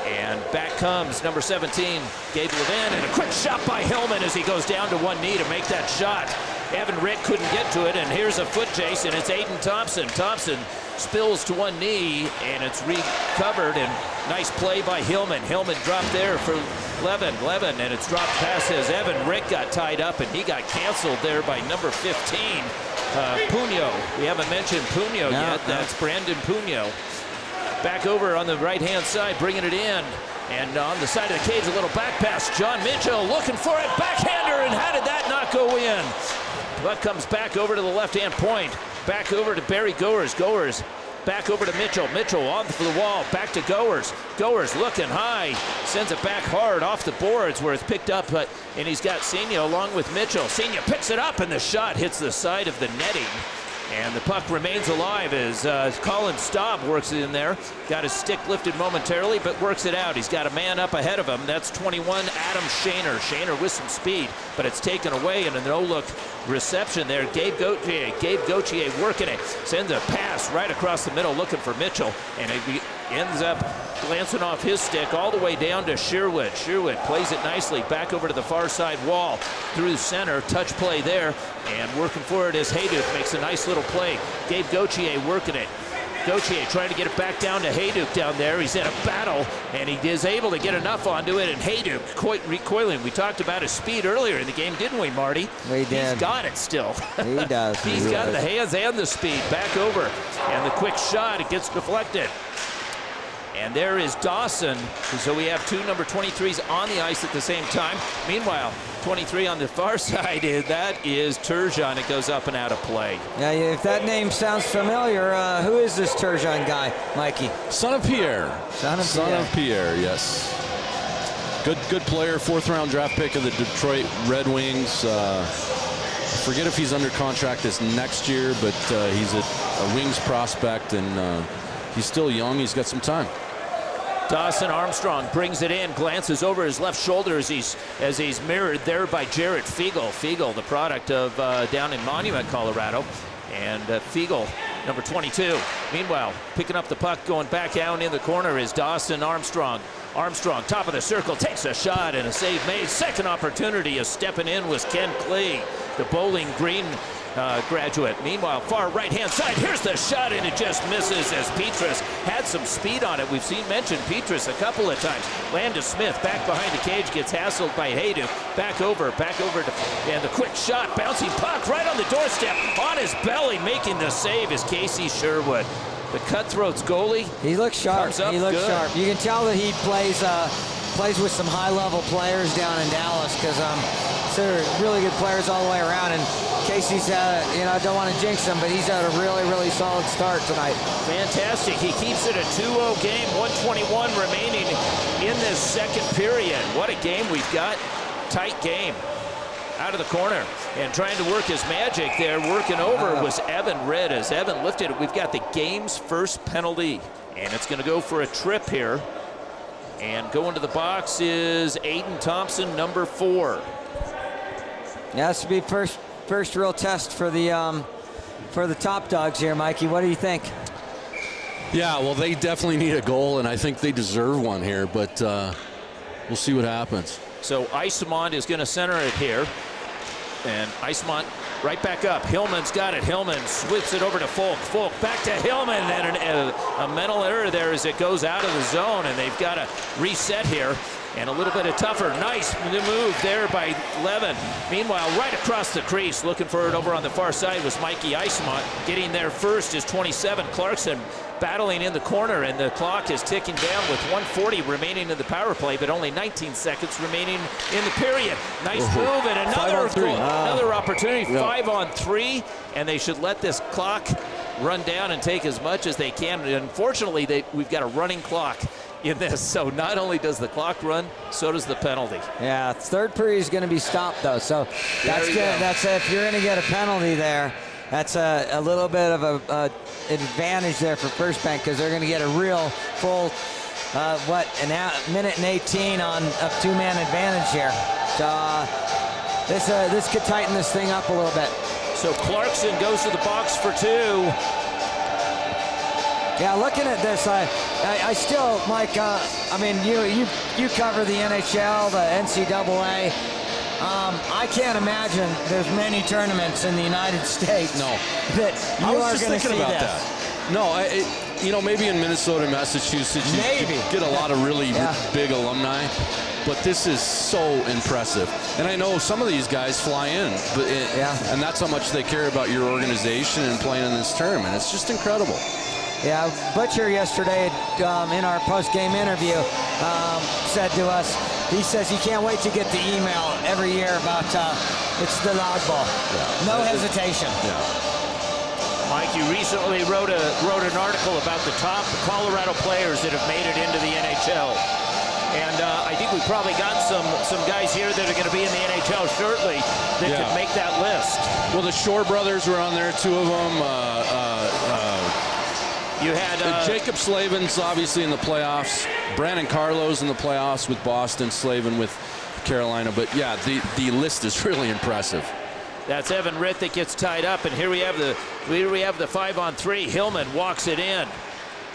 And back comes number 17, Gabe Levin, and a quick shot by Hillman as he goes down to one knee to make that shot. Evan Rick couldn't get to it, and here's a foot chase, and it's Aiden Thompson. Thompson spills to one knee, and it's recovered, and nice play by Hillman. Hillman dropped there for Levin, and it's dropped past as Evan Rick got tied up, and he got canceled there by number 15, Puño. We haven't mentioned Puño yet. That's Brandon Puño. Back over on the right-hand side, bringing it in. And on the side of the cage, a little back pass. John Mitchell looking for it. Backhander, and how did that not go in? Puck comes back over to the left-hand point. Back over to Barry Goers. Goers back over to Mitchell. Mitchell on for the wall. Back to Goers. Goers looking high. Sends it back hard off the boards where it's picked up. And he's got Senior along with Mitchell. Senior picks it up, and the shot hits the side of the netting. And the puck remains alive as Colin Staub works it in there. Got his stick lifted momentarily, but works it out. He's got a man up ahead of him. That's 21, Adam Shaner. Shaner with some speed, but it's taken away in a no-look reception there. Gabe Gauthier working it. Sends a pass right across the middle looking for Mitchell, and it ends up glancing off his stick all the way down to Sherwood. Sherwood plays it nicely back over to the far side wall through the center. Touch play there, and working for it is Hayduk. Makes a nice little play. Gabe Gauthier working it. Gauthier trying to get it back down to Hayduk down there. He's in a battle, and he is able to get enough onto it, and Hayduk recoiling. We talked about his speed earlier in the game, didn't we, Marty? We did. He's got it still. He does. He's got the hands and the speed. Back over, and the quick shot, it gets deflected. And there is Dawson. So we have two number 23s on the ice at the same time. Meanwhile, 23 on the far side, that is Turgeon. It goes up and out of play. Yeah, if that name sounds familiar, who is this Turgeon guy, Mikey? Son of Pierre. Son of Pierre, yes. Good player, 4th-round draft pick of the Detroit Red Wings. I forget if he's under contract this next year, but he's a Wings prospect, and he's still young. He's got some time. Dawson Armstrong brings it in, glances over his left shoulder as he's mirrored there by Jarrett Fiegel. Fiegel, the product of down in Monument, Colorado. And Fiegel, number 22. Meanwhile, picking up the puck, going back out in the corner is Dawson Armstrong. Armstrong, top of the circle, takes a shot and a save made. Second opportunity of stepping in was Ken Klee, the Bowling Green graduate. Meanwhile, far right-hand side, here's the shot, and it just misses as Petrus had some speed on it. We've seen mentioned Petrus a couple of times. Landis Smith back behind the cage, gets hassled by Hayduk. Back over to, and the quick shot, bouncing puck right on the doorstep, on his belly, making the save is Casey Sherwood. The Cutthroats goalie. He looks sharp. He looks sharp. You can tell that he plays with some high-level players down in Dallas, because they're really good players all the way around. And Casey's, I don't want to jinx him, but he's had a really, really solid start tonight. Fantastic. He keeps it a 2-0 game, 1:21 remaining in this second period. What a game we've got. Tight game. Out of the corner and trying to work his magic there. Working over was Evan Red as Evan lifted it. We've got the game's first penalty, and it's going to go for a trip here. And going to the box is Aiden Thompson, number 4. Yeah, this will be first real test for the top dogs here, Mikey. What do you think? Yeah, well, they definitely need a goal, and I think they deserve one here, but we'll see what happens. So Isemont is going to center it here. And Isemont right back up. Hillman's got it. Hillman swifts it over to Folk. Folk back to Hillman, and a mental error there as it goes out of the zone, and they've got to reset here. And a little bit of tougher. Nice move there by Levin. Meanwhile, right across the crease, looking for it over on the far side was Mikey Isemont. Getting there first is 27, Clarkson, battling in the corner, and the clock is ticking down with 1:40 remaining in the power play, but only 19 seconds remaining in the period. Nice move, and another goal, another opportunity. 5-on-3, and they should let this clock run down and take as much as they can. Unfortunately, we've got a running clock. in this. So not only does the clock run, so does the penalty. Yeah, third period is going to be stopped though. So that's good. That's if you're going to get a penalty there, that's a little bit of a advantage there for First Bank, because they're going to get a real full minute and 18 on a 2-man advantage here. So this could tighten this thing up a little bit. So Clarkson goes to the box for 2. Yeah, looking at this, I still, Mike. I mean, you cover the NHL, the NCAA. I can't imagine there's many tournaments in the United States. No, that you I was are just going to thinking see about this. that. No, maybe in Minnesota, Massachusetts, you Maybe. get a lot of really big alumni. But this is so impressive. And I know some of these guys fly in, and that's how much they care about your organization and playing in this tournament. It's just incredible. Yeah, Butcher yesterday in our post-game interview said to us, he says he can't wait to get the email every year about it's the DAWG Bowl. Yeah. No hesitation. Yeah. Mike, you recently wrote an article about the top Colorado players that have made it into the NHL. And I think we've probably got some guys here that are going to be in the NHL shortly that could make that list. Well, the Shore brothers were on there, 2 of them. You had Jacob Slavin's obviously in the playoffs. Brandon Carlo's in the playoffs with Boston. Slavin with Carolina. But yeah, the list is really impressive. That's Evan Ritt that gets tied up, and here we have the 5-on-3. Hillman walks it in,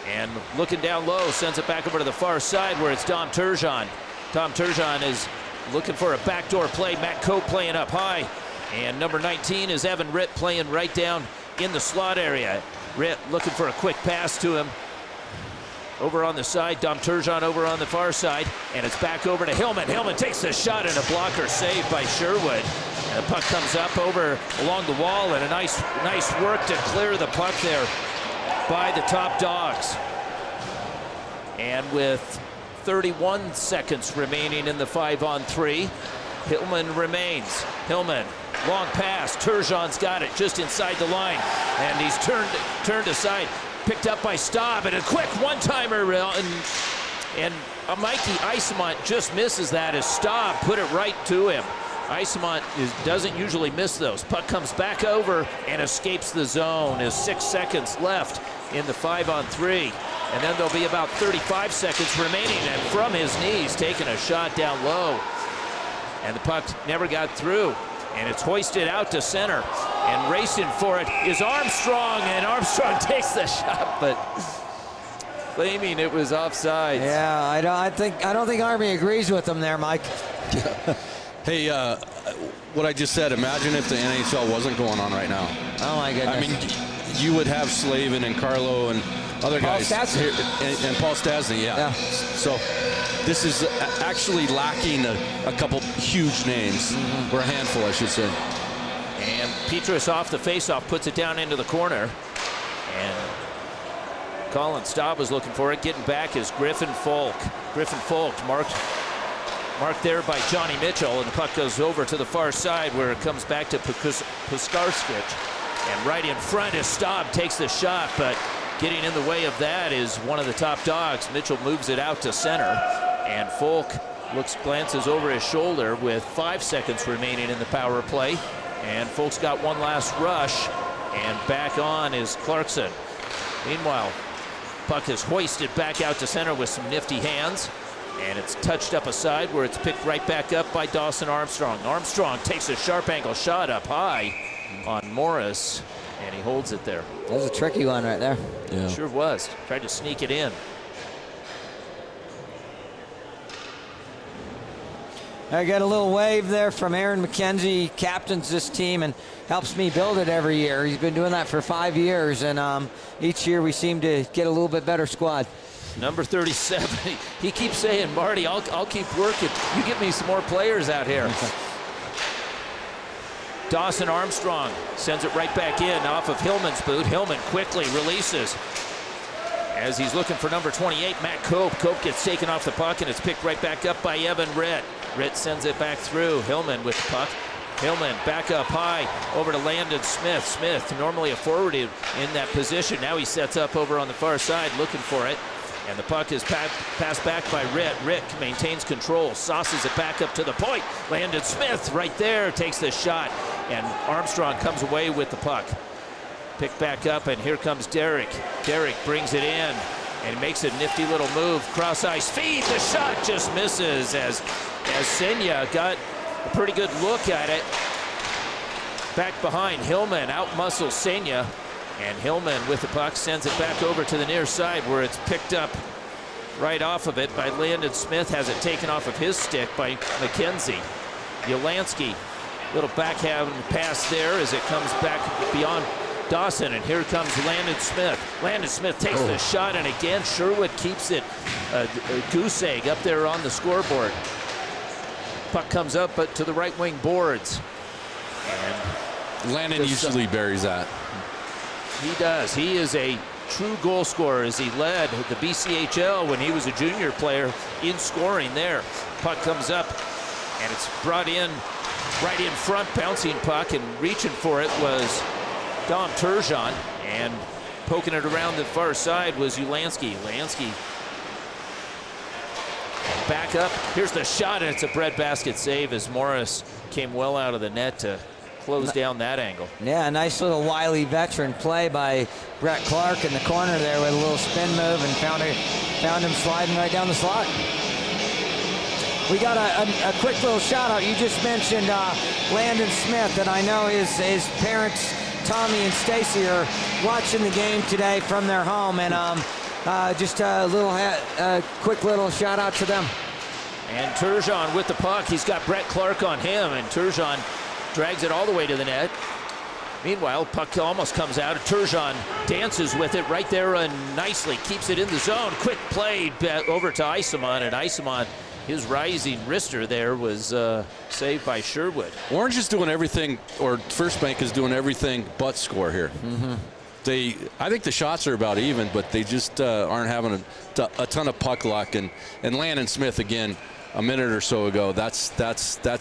and looking down low, sends it back over to the far side where it's Dom Turgeon. Dom Turgeon is looking for a backdoor play. Matt Cope playing up high, and number 19 is Evan Ritt playing right down in the slot area. Ritt looking for a quick pass to him over on the side. Dom Turgeon over on the far side, and it's back over to Hillman. Hillman takes the shot, and a blocker saved by Sherwood. And the puck comes up over along the wall, and a nice work to clear the puck there by the top Dogs. And with 31 seconds remaining in the 5-on-3, Hillman remains. Hillman, long pass. Turgeon's got it just inside the line, and he's turned aside, picked up by Staub, and a quick one-timer, and Mikey Isemont just misses that as Staub put it right to him. Isemont doesn't usually miss those. Puck comes back over and escapes the zone. There's 6 seconds left in the 5-on-3. And then there'll be about 35 seconds remaining, and from his knees, taking a shot down low. And the puck never got through. And it's hoisted out to center. And racing for it is Armstrong, and Armstrong takes the shot, but claiming it was offside. Yeah, I don't think Army agrees with him there, Mike. Hey, what I just said, imagine if the NHL wasn't going on right now. Oh, my goodness. I mean, you would have Slavin and Carlo and other guys. Stastny. And Paul Stastny, yeah. So this is actually lacking a couple huge names, or a handful, I should say. And Petrus off the faceoff puts it down into the corner. And Colin Staub was looking for it. Getting back is Griffin Folk. Griffin Folk marked there by Johnny Mitchell, and the puck goes over to the far side where it comes back to Puskarskic. And right in front is Staub, takes the shot, but getting in the way of that is one of the top Dogs. Mitchell moves it out to center, and Folk glances over his shoulder with 5 seconds remaining in the power play. And Folk's got one last rush, and back on is Clarkson. Meanwhile, puck is hoisted back out to center with some nifty hands, and it's touched up aside where it's picked right back up by Dawson Armstrong. Armstrong takes a sharp angle shot up high on Morris, and he holds it there. That was a tricky one right there. Yeah. Sure was. Tried to sneak it in. I got a little wave there from Aaron McKenzie. He captains this team and helps me build it every year. He's been doing that for 5 years, and each year we seem to get a little bit better squad. Number 37, he keeps saying, Marty, I'll keep working. You get me some more players out here. Dawson Armstrong sends it right back in off of Hillman's boot. Hillman quickly releases as he's looking for number 28, Matt Cope. Cope gets taken off the puck, and it's picked right back up by Evan Ritt. Ritt sends it back through. Hillman with the puck. Hillman back up high over to Landon Smith. Smith, normally a forward in that position. Now he sets up over on the far side looking for it. And the puck is passed back by Ritt. Ritt maintains control, sauces it back up to the point. Landon Smith right there takes the shot, and Armstrong comes away with the puck. Picked back up, and here comes Derek. Derek brings it in and makes a nifty little move. Cross ice feed. The shot just misses as Senya got a pretty good look at it. Back behind, Hillman out-muscles Senya. And Hillman with the puck sends it back over to the near side where it's picked up right off of it by Landon Smith. Has it taken off of his stick by McKenzie. Yolansky, little backhand pass there as it comes back beyond Dawson. And here comes Landon Smith. Landon Smith takes the shot, and again Sherwood keeps it a goose egg up there on the scoreboard. Puck comes up but to the right wing boards. And Landon usually buries that. He does. He is a true goal scorer as he led the BCHL when he was a junior player in scoring there. Puck comes up, and it's brought in right in front, bouncing puck, and reaching for it was Dom Turgeon, and poking it around the far side was Ulansky. Ulansky back up. Here's the shot, and it's a breadbasket save as Morris came well out of the net to close down that angle. Yeah, a nice little wily veteran play by Brett Clark in the corner there with a little spin move, and found him sliding right down the slot. We got a quick little shout out. You just mentioned Landon Smith, and I know his parents, Tommy and Stacy, are watching the game today from their home, and just a quick little shout out to them. And Turgeon with the puck. He's got Brett Clark on him, and Turgeon drags it all the way to the net. Meanwhile, puck almost comes out. Turgeon dances with it right there and nicely keeps it in the zone. Quick play over to Isamon, and Isamon, his rising wrister there was saved by Sherwood. Orange is doing everything, or First Bank is doing everything but score here. I think the shots are about even, but they just aren't having a ton of puck luck. And Landon Smith, again, a minute or so ago, that's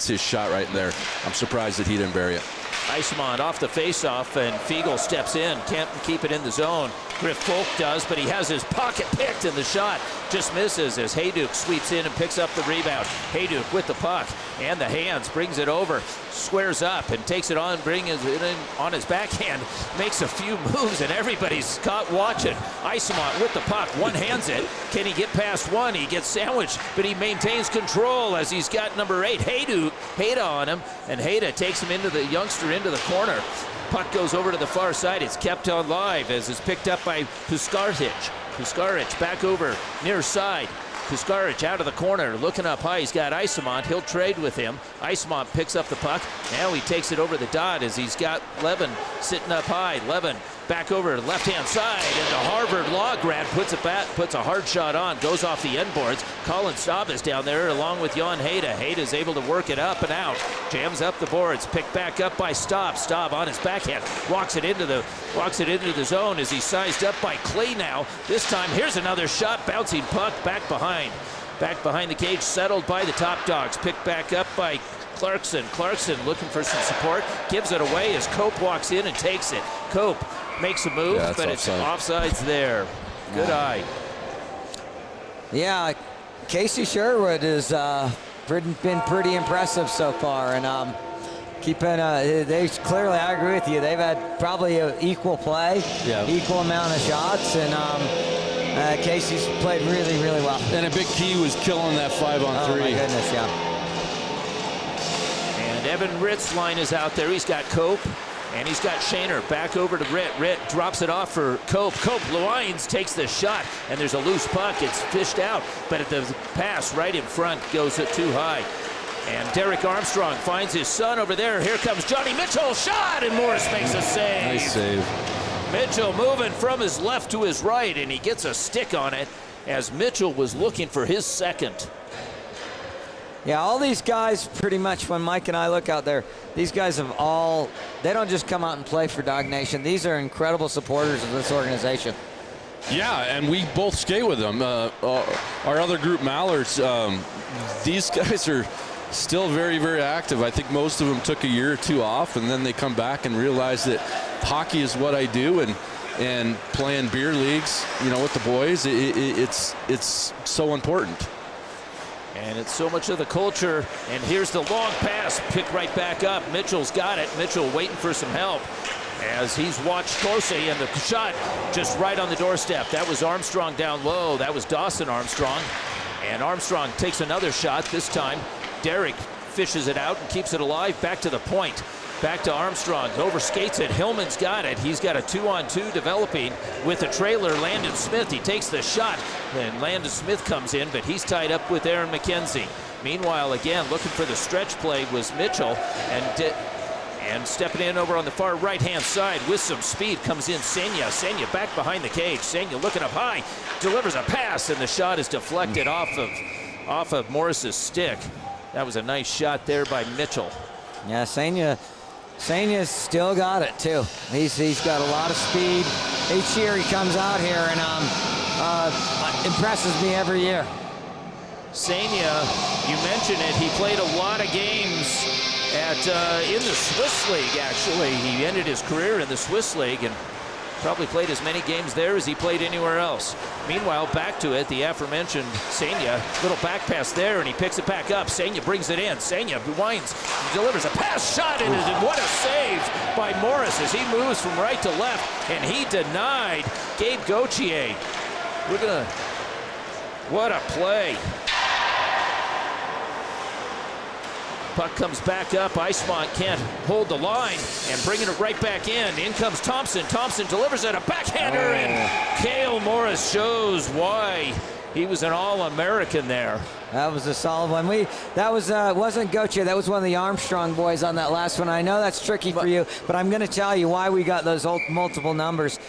his shot right there. I'm surprised that he didn't bury it. Isamon off the faceoff, and Fiegel steps in, can't keep it in the zone. Griff Folk does, but he has his pocket picked, and the shot just misses as Hayduk sweeps in and picks up the rebound. Hayduk with the puck and the hands, brings it over, squares up and takes it on, brings it in on his backhand, makes a few moves, and everybody's caught watching. Isamon with the puck, one-hands it. Can he get past one? He gets sandwiched, but he maintains control as he's got number 8, Hayda on him, and Hayda takes him into the youngster into the corner. Puck goes over to the far side. It's kept on live as it's picked up by Puskaric. Puskaric back over near side. Puskaric out of the corner, looking up high. He's got Isamont. He'll trade with him. Isamont picks up the puck. Now he takes it over the dot as he's got Levin sitting up high. Levin back over to the left-hand side, and the Harvard Law grad puts a hard shot on, goes off the end boards. Colin Staub is down there along with Jan Hayda. Hayda's able to work it up and out, jams up the boards, picked back up by Staub. Staub on his backhand, walks it into the zone as he's sized up by Clay now. This time, here's another shot, bouncing puck back behind the cage, settled by the Top Dogs, picked back up by Clarkson. Clarkson looking for some support, gives it away as Cope walks in and takes it. Cope makes a move, but it's offsides there. Good eye. Yeah, Casey Sherwood has been pretty impressive so far, and keeping. They clearly, I agree with you. They've had probably an equal play, equal amount of shots, and Casey's played really, really well. And a big key was killing that 5-on-3. Oh my goodness, yeah. And Evan Ritt's line is out there. He's got Cope. And he's got Shaner back over to Ritt. Ritt drops it off for Cope. Cope Lewines takes the shot, and there's a loose puck. It's fished out, but at the pass right in front goes it too high. And Derek Armstrong finds his son over there. Here comes Johnny Mitchell. Shot, and Morris makes a save. Nice save. Mitchell moving from his left to his right, and he gets a stick on it as Mitchell was looking for his second. Yeah, all these guys, pretty much, when Mike and I look out there, these guys have all, they don't just come out and play for Dog Nation. These are incredible supporters of this organization. Yeah, and we both skate with them. Our other group, Mallards, these guys are still very, very active. I think most of them took a year or two off, and then they come back and realize that hockey is what I do, and And playing beer leagues, you know, with the boys, it's so important. And it's so much of the culture. And here's the long pass, picked right back up. Mitchell's got it. Mitchell waiting for some help as he's watched closely, and the shot just right on the doorstep. That was Armstrong down low. That was Dawson Armstrong. And Armstrong takes another shot. This time, Derek fishes it out and keeps it alive. Back to the point. Back to Armstrong. Overskates it. Hillman's got it. He's got a 2-on-2 developing with a trailer. Landon Smith. He takes the shot. And Landon Smith comes in, but he's tied up with Aaron McKenzie. Meanwhile, again, looking for the stretch play was Mitchell. And stepping in over on the far right-hand side with some speed comes in Senya. Senya back behind the cage. Senya looking up high. Delivers a pass, and the shot is deflected off of Morris's stick. That was a nice shot there by Mitchell. Yeah, Senya's still got it too. He's got a lot of speed. Each year he comes out here and impresses me every year. Senya, you mentioned it. He played a lot of games in the Swiss League. Actually, he ended his career in the Swiss League and probably played as many games there as he played anywhere else. Meanwhile, back to it, the aforementioned Senya, little back pass there, and he picks it back up. Senya brings it in. Senya winds, delivers a pass, shot in it, and what a save by Morris as he moves from right to left, and he denied Gabe Gauthier. What a play. Puck comes back up. Eismont can't hold the line and bringing it right back in. In comes Thompson. Thompson delivers it, a backhander, and Cale Morris shows why he was an All-American there. That was a solid one. That wasn't Gauthier. That was one of the Armstrong boys on that last one. I know that's tricky for you, but I'm going to tell you why we got those multiple numbers.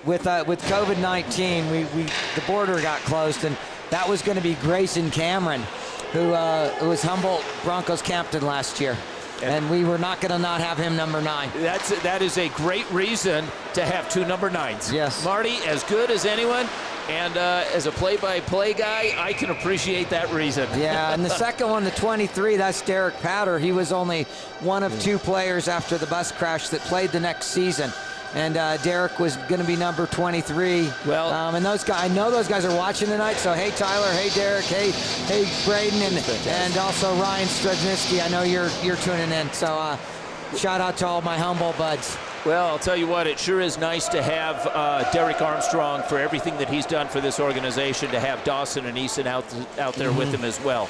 With COVID-19, the border got closed, and that was going to be Grayson Cameron, who was Humboldt Broncos captain last year. And we were not going to not have him number 9. That is a great reason to have 2 number 9s. Yes. Marty, as good as anyone, and as a play-by-play guy, I can appreciate that reason. Yeah, and the second one, the 23, that's Derek Patter. He was only one of 2 players after the bus crash that played the next season. And Derek was going to be number 23. Well, and those guys, I know those guys are watching tonight. So hey, Tyler, hey, Derek, hey, Braden, and also Ryan Strudzinski. I know you're tuning in. So shout out to all my Humboldt buds. Well, I'll tell you what, it sure is nice to have Derek Armstrong for everything that he's done for this organization. To have Dawson and Eason out there with him as well.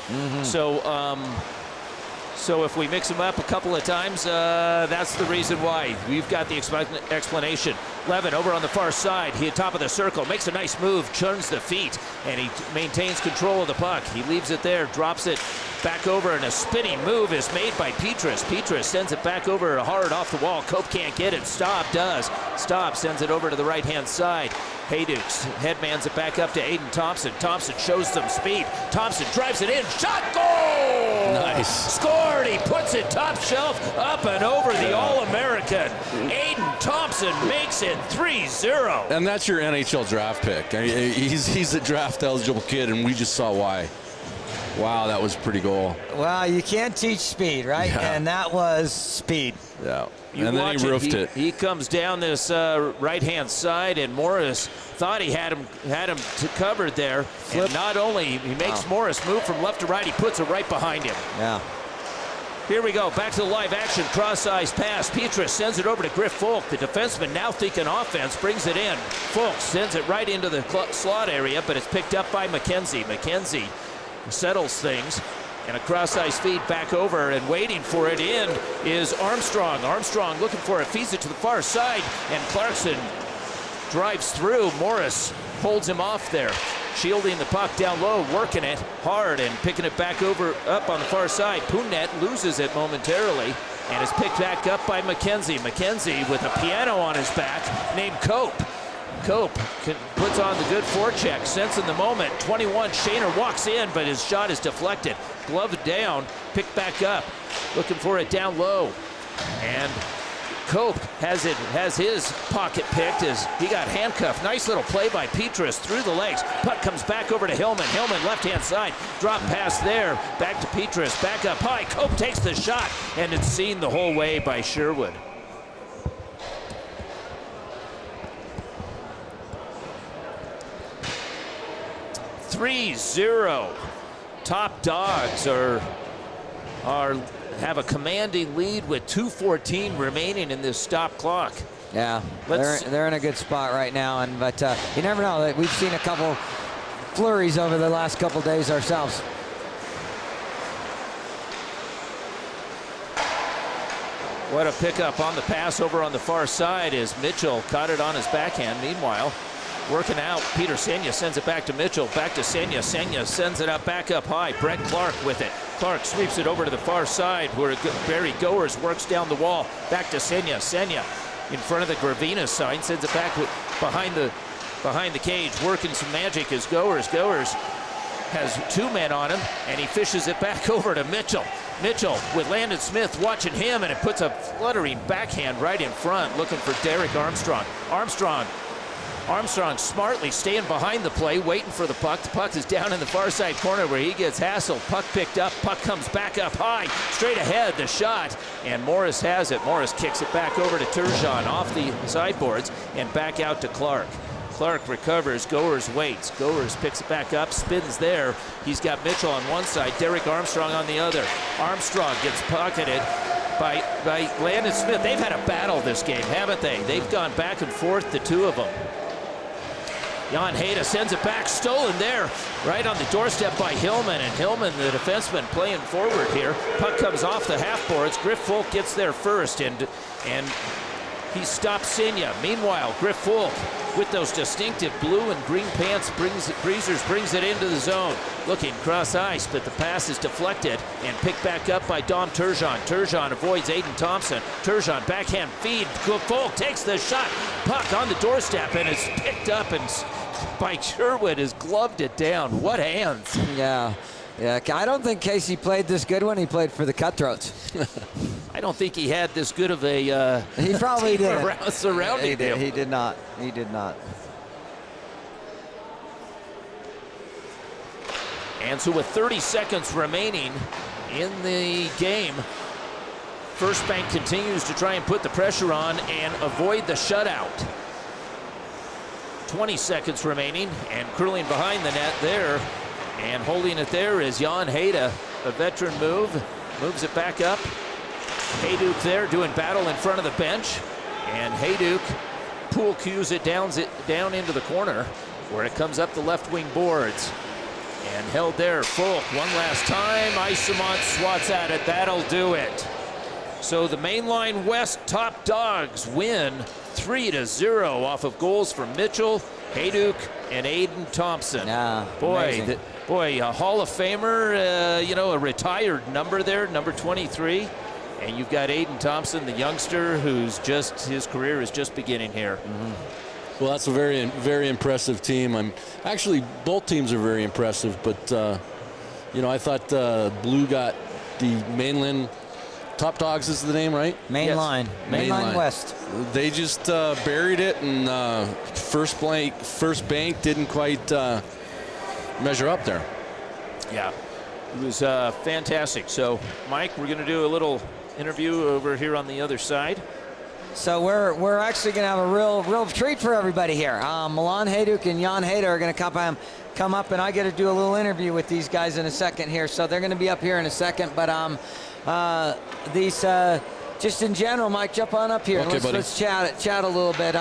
So if we mix them up a couple of times, that's the reason why. We've got the explanation. Levin over on the far side. He at top of the circle. Makes a nice move. Churns the feet. And he maintains control of the puck. He leaves it there. Drops it back over. And a spinning move is made by Petrus. Petrus sends it back over hard off the wall. Cope can't get it. Staub does. Staub sends it over to the right-hand side. Haydukes headmans it back up to Aiden Thompson. Thompson shows some speed. Thompson drives it in. Shot, goal! Nice. Scored. He puts it top shelf up and over the All-American. Aiden Thompson makes it 3-0. And that's your NHL draft pick. I mean, he's a draft-eligible kid, and we just saw why. Wow, that was a pretty goal. Well, you can't teach speed, right? Yeah. And that was speed. Yeah. You and then he roofed it. He comes down this right-hand side, and Morris thought he had him covered there. And not only he makes Morris move from left to right, he puts it right behind him. Yeah. Here we go, back to the live action, cross-ice pass. Petrus sends it over to Griff Folk. The defenseman now thinking offense, brings it in. Folk sends it right into the slot area, but it's picked up by McKenzie. McKenzie settles things, and a cross-ice feed back over, and waiting for it in is Armstrong. Armstrong looking for it, feeds it to the far side, and Clarkson drives through. Morris holds him off there. Shielding the puck down low, working it hard and picking it back up on the far side. Punet loses it momentarily and is picked back up by McKenzie. McKenzie with a piano on his back named Cope. Cope puts on the good forecheck, sensing the moment. 21, Shaner walks in, but his shot is deflected. Gloved down, picked back up, looking for it down low. And Cope has his pocket picked as he got handcuffed. Nice little play by Petrus through the legs. Puck comes back over to Hillman. Hillman left-hand side. Drop pass there. Back to Petrus. Back up high. Cope takes the shot, and it's seen the whole way by Sherwood. 3-0. Top Dogs have a commanding lead with 2:14 remaining in this stop clock. Yeah, they're in a good spot right now, but you never know. We've seen a couple flurries over the last couple days ourselves. What a pickup on the pass over on the far side as Mitchell caught it on his backhand. Meanwhile, working out, Peter Senya sends it back to Mitchell, back to Senya. Senya sends it up back up high. Brett Clark with it. Clark sweeps it over to the far side where Barry Goers works down the wall. Back to Senya. Senya in front of the Gravina sign, sends it back behind the cage, working some magic as Goers has two men on him, and he fishes it back over to Mitchell. Mitchell with Landon Smith watching him, and it puts a fluttering backhand right in front, looking for Derek Armstrong. Armstrong smartly staying behind the play, waiting for the puck. The puck is down in the far side corner where he gets hassled. Puck picked up. Puck comes back up high, straight ahead. The shot, and Morris has it. Morris kicks it back over to Turgeon off the sideboards and back out to Clark. Clark recovers. Goers waits. Goers picks it back up, spins there. He's got Mitchell on one side, Derek Armstrong on the other. Armstrong gets pocketed by Landon Smith. They've had a battle this game, haven't they? They've gone back and forth, the two of them. Jan Hayda sends it back, stolen there, right on the doorstep by Hillman, and Hillman, the defenseman, playing forward here. Puck comes off the half boards. Griff Folk gets there first, and he stops Senya. Meanwhile, Griff Folk, with those distinctive blue and green pants, brings it into the zone. Looking cross ice, but the pass is deflected and picked back up by Dom Turgeon. Turgeon avoids Aiden Thompson. Turgeon backhand feed. Folk takes the shot. Puck on the doorstep, and it's picked up, and by Sherwood has gloved it down. What hands. Yeah. I don't think Casey played this good when he played for the Cutthroats. I don't think he had this good of a he probably did surrounding him. He did not. He did not. And so with 30 seconds remaining in the game, First Bank continues to try and put the pressure on and avoid the shutout. 20 seconds remaining, and curling behind the net there and holding it there is Jan Hayda. A veteran moves it back up. Hayduk there doing battle in front of the bench, and Hayduk pool cues it down into the corner where it comes up the left wing boards. And held there, Folk one last time. Isamont swats at it. That'll do it. So the Mainline West Top Dogs win 3-0 off of goals from Mitchell, Hayduk, and Aiden Thompson. Yeah, boy, a Hall of Famer, a retired number there, number 23. And you've got Aiden Thompson, the youngster, his career is just beginning here. Well, that's a very, very impressive team. Actually, both teams are very impressive, but I thought Blue got the Mainland Top Dogs is the name, right? Mainline. Yes. Mainline West. They just buried it, and First Bank didn't quite measure up there. Yeah, it was fantastic. So, Mike, we're going to do a little interview over here on the other side. So we're actually going to have a real treat for everybody here. Milan Hayduk and Jan Hayda are going to come up, and I get to do a little interview with these guys in a second here. So they're going to be up here in a second. But just in general, Mike, jump on up here. Okay, and let's chat a little bit.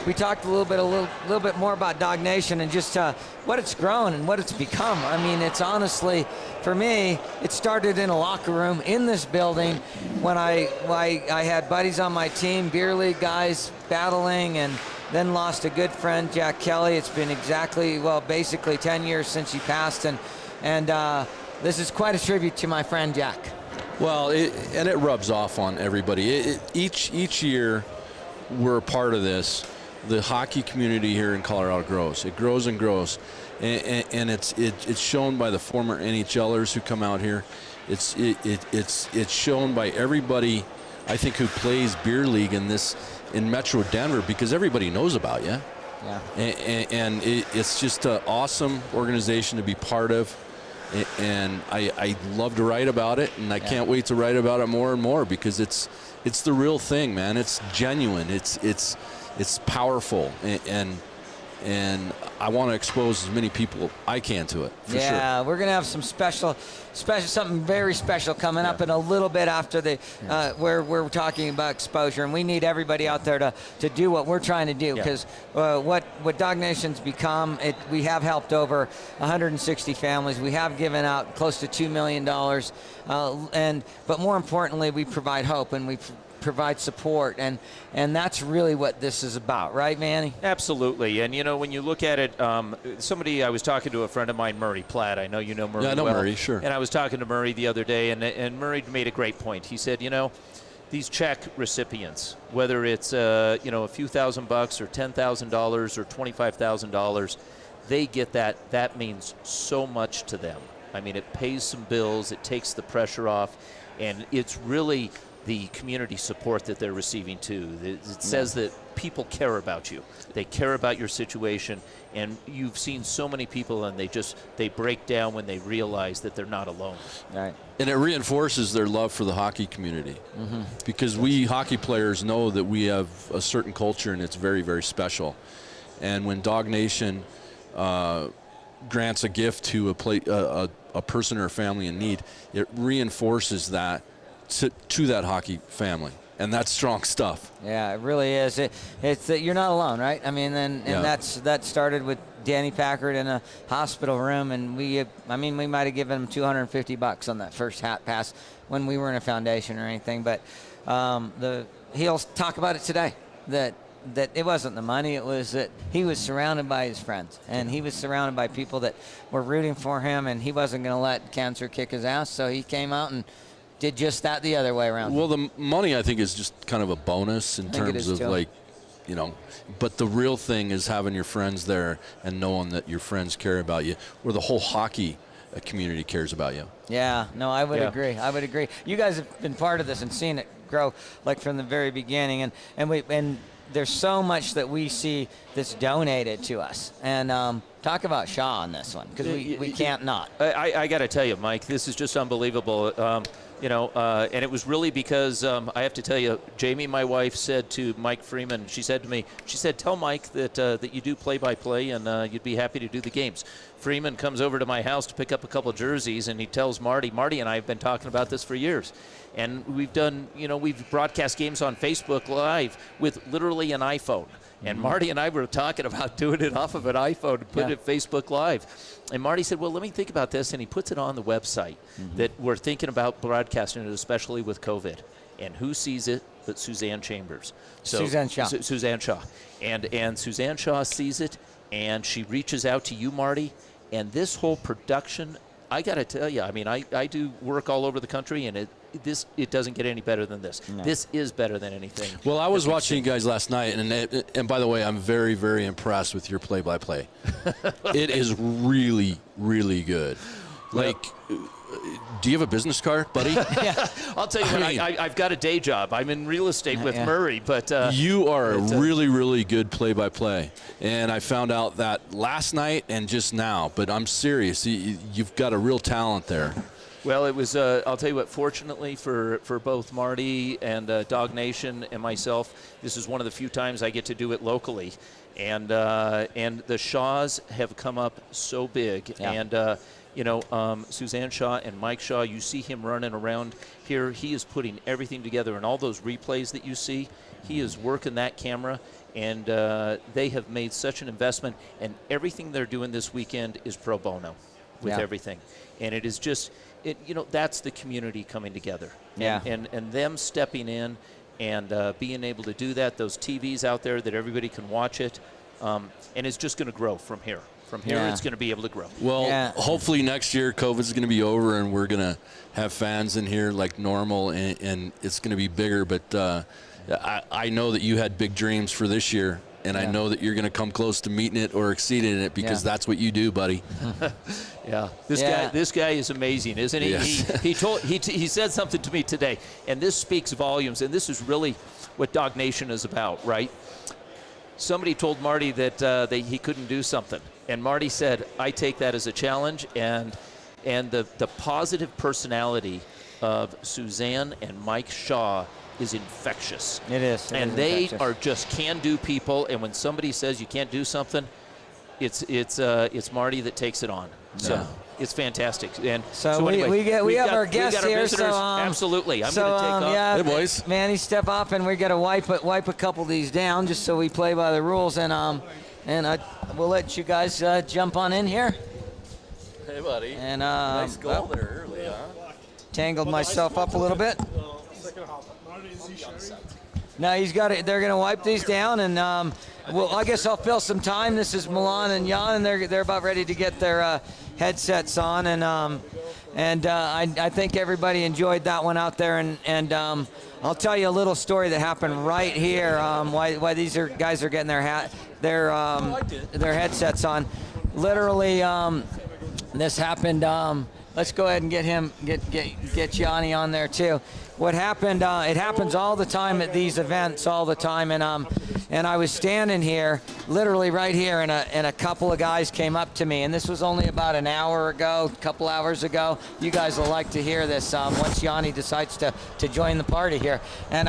We talked a little bit more about Dog Nation and just what it's grown and what it's become. I mean, it's honestly, for me, it started in a locker room in this building when I had buddies on my team, beer league guys battling, and then lost a good friend, Jack Kelly. It's been basically 10 years since he passed, and this is quite a tribute to my friend Jack. Well, it rubs off on everybody. Each year we're a part of this. The hockey community here in Colorado grows. It grows and grows, and it's shown by the former NHLers who come out here. It's shown by everybody, I think, who plays beer league in Metro Denver, because everybody knows about you. Yeah. And it's just an awesome organization to be part of. And I love to write about it, and I can't wait to write about it more and more, because it's the real thing, man. It's genuine. It's powerful, and and I want to expose as many people I can to it. For yeah, sure. we're gonna have some special, something very special coming up in a little bit after the where we're talking about exposure, and we need everybody out there to do what we're trying to do, because what Dog Nation's become, we have helped over 160 families. We have given out close to $2 million, but more importantly, we provide hope, and we provide support, and that's really what this is about, right, Manny? Absolutely. And when you look at it, I was talking to a friend of mine, Murray Platt. I know you know Murray. Yeah, I know well. Murray, sure. And I was talking to Murray the other day, and Murray made a great point. He said, these check recipients, whether it's a few $1,000 or $10,000 or $25,000, they get that. That means so much to them. I mean, it pays some bills, it takes the pressure off, and it's really the community support that they're receiving too. It says that people care about you. They care about your situation, and you've seen so many people, and they break down when they realize that they're not alone. Right. And it reinforces their love for the hockey community, because we hockey players know that we have a certain culture, and it's very, very special. And when Dog Nation grants a gift to a person or a family in need, it reinforces that to that hockey family, and that's strong stuff. Yeah, it really is. It's that you're not alone, right? I mean, that started with Danny Packard in a hospital room, and we might have given him $250 on that first hat pass when we were in a foundation or anything, but he'll talk about it today, that it wasn't the money, it was that he was surrounded by his friends, and he was surrounded by people that were rooting for him, and he wasn't going to let cancer kick his ass, so he came out and did just that the other way around. Well, the money, I think, is just kind of a bonus in terms of but the real thing is having your friends there and knowing that your friends care about you, or the whole hockey community cares about you. Yeah, no, I would agree. I would agree. You guys have been part of this and seen it grow like from the very beginning, and there's so much that we see that's donated to us. And talk about Shaw on this one, because we can't not. I got to tell you, Mike, this is just unbelievable. And it was really because I have to tell you, Jamie, my wife, said to Mike Freeman, she said to me, tell Mike that you do play-by-play, and you'd be happy to do the games. Freeman comes over to my house to pick up a couple of jerseys, and he tells Marty and I have been talking about this for years. And we've broadcast games on Facebook Live with literally an iPhone. And Marty and I were talking about doing it off of an iPhone and putting it Facebook Live. And Marty said, well, let me think about this. And he puts it on the website that we're thinking about broadcasting it, especially with COVID. And who sees it but Suzanne Chambers? Suzanne Shaw. Suzanne Shaw. And Suzanne Shaw sees it, and she reaches out to you, Marty. And this whole production, I got to tell you, I mean, I do work all over the country, and it doesn't get any better than this. No. This is better than anything. Well, I was watching you guys last night, and by the way, I'm very, very impressed with your play-by-play. It is really, really good. Like, do you have a business card, buddy? Yeah. I'll tell you what, I've got a day job. I'm in real estate with Murray, but you are a really, really good play-by-play, and I found out that last night and just now. But I'm serious. You've got a real talent there. Well, it was, I'll tell you what, fortunately for both Marty and Dog Nation and myself, this is one of the few times I get to do it locally. And the Shaws have come up so big. Yeah. And, Suzanne Shaw and Mike Shaw, you see him running around here. He is putting everything together. And all those replays that you see, he is working that camera. And they have made such an investment. And everything they're doing this weekend is pro bono with everything. And it is just... that's the community coming together. Yeah. And them stepping in and being able to do that, those TVs out there that everybody can watch it, and it's just going to grow from here. From here, it's going to be able to grow. Well, hopefully next year COVID's going to be over and we're going to have fans in here like normal, and it's going to be bigger. But I know that you had big dreams for this year. And I know that you're going to come close to meeting it or exceeding it, because that's what you do, buddy. This guy is amazing, isn't he? Yes. He said something to me today, and this speaks volumes. And this is really what Dog Nation is about, right? Somebody told Marty that he couldn't do something, and Marty said, "I take that as a challenge." And the positive personality of Suzanne and Mike Shaw is infectious. It is. And they are just can-do people, and when somebody says you can't do something, it's Marty that takes it on. So it's fantastic. And so anyway, we have our guests here. Visitors. So absolutely, I'm so going to take off. yeah, Hey, boys. Manny, step up, and we got to wipe a couple of these down just so we play by the rules. And we'll let you guys jump on in here. Hey, buddy. And Nice goal there early, huh? tangled myself up a little bit. No, he's got it. They're going to wipe these down, and well, I guess I'll fill some time. This is Milan and Jan, and they're about ready to get their headsets on, and I think everybody enjoyed that one out there, and I'll tell you a little story that happened right here. Why these guys are getting their headsets on. Literally, this happened. Let's go ahead and get Yanni on there too. What happened? It happens all the time at these events, all the time. And I was standing here, literally right here, and a couple of guys came up to me. And this was only about an hour ago, a couple hours ago. You guys will like to hear this once Yanni decides to join the party here. And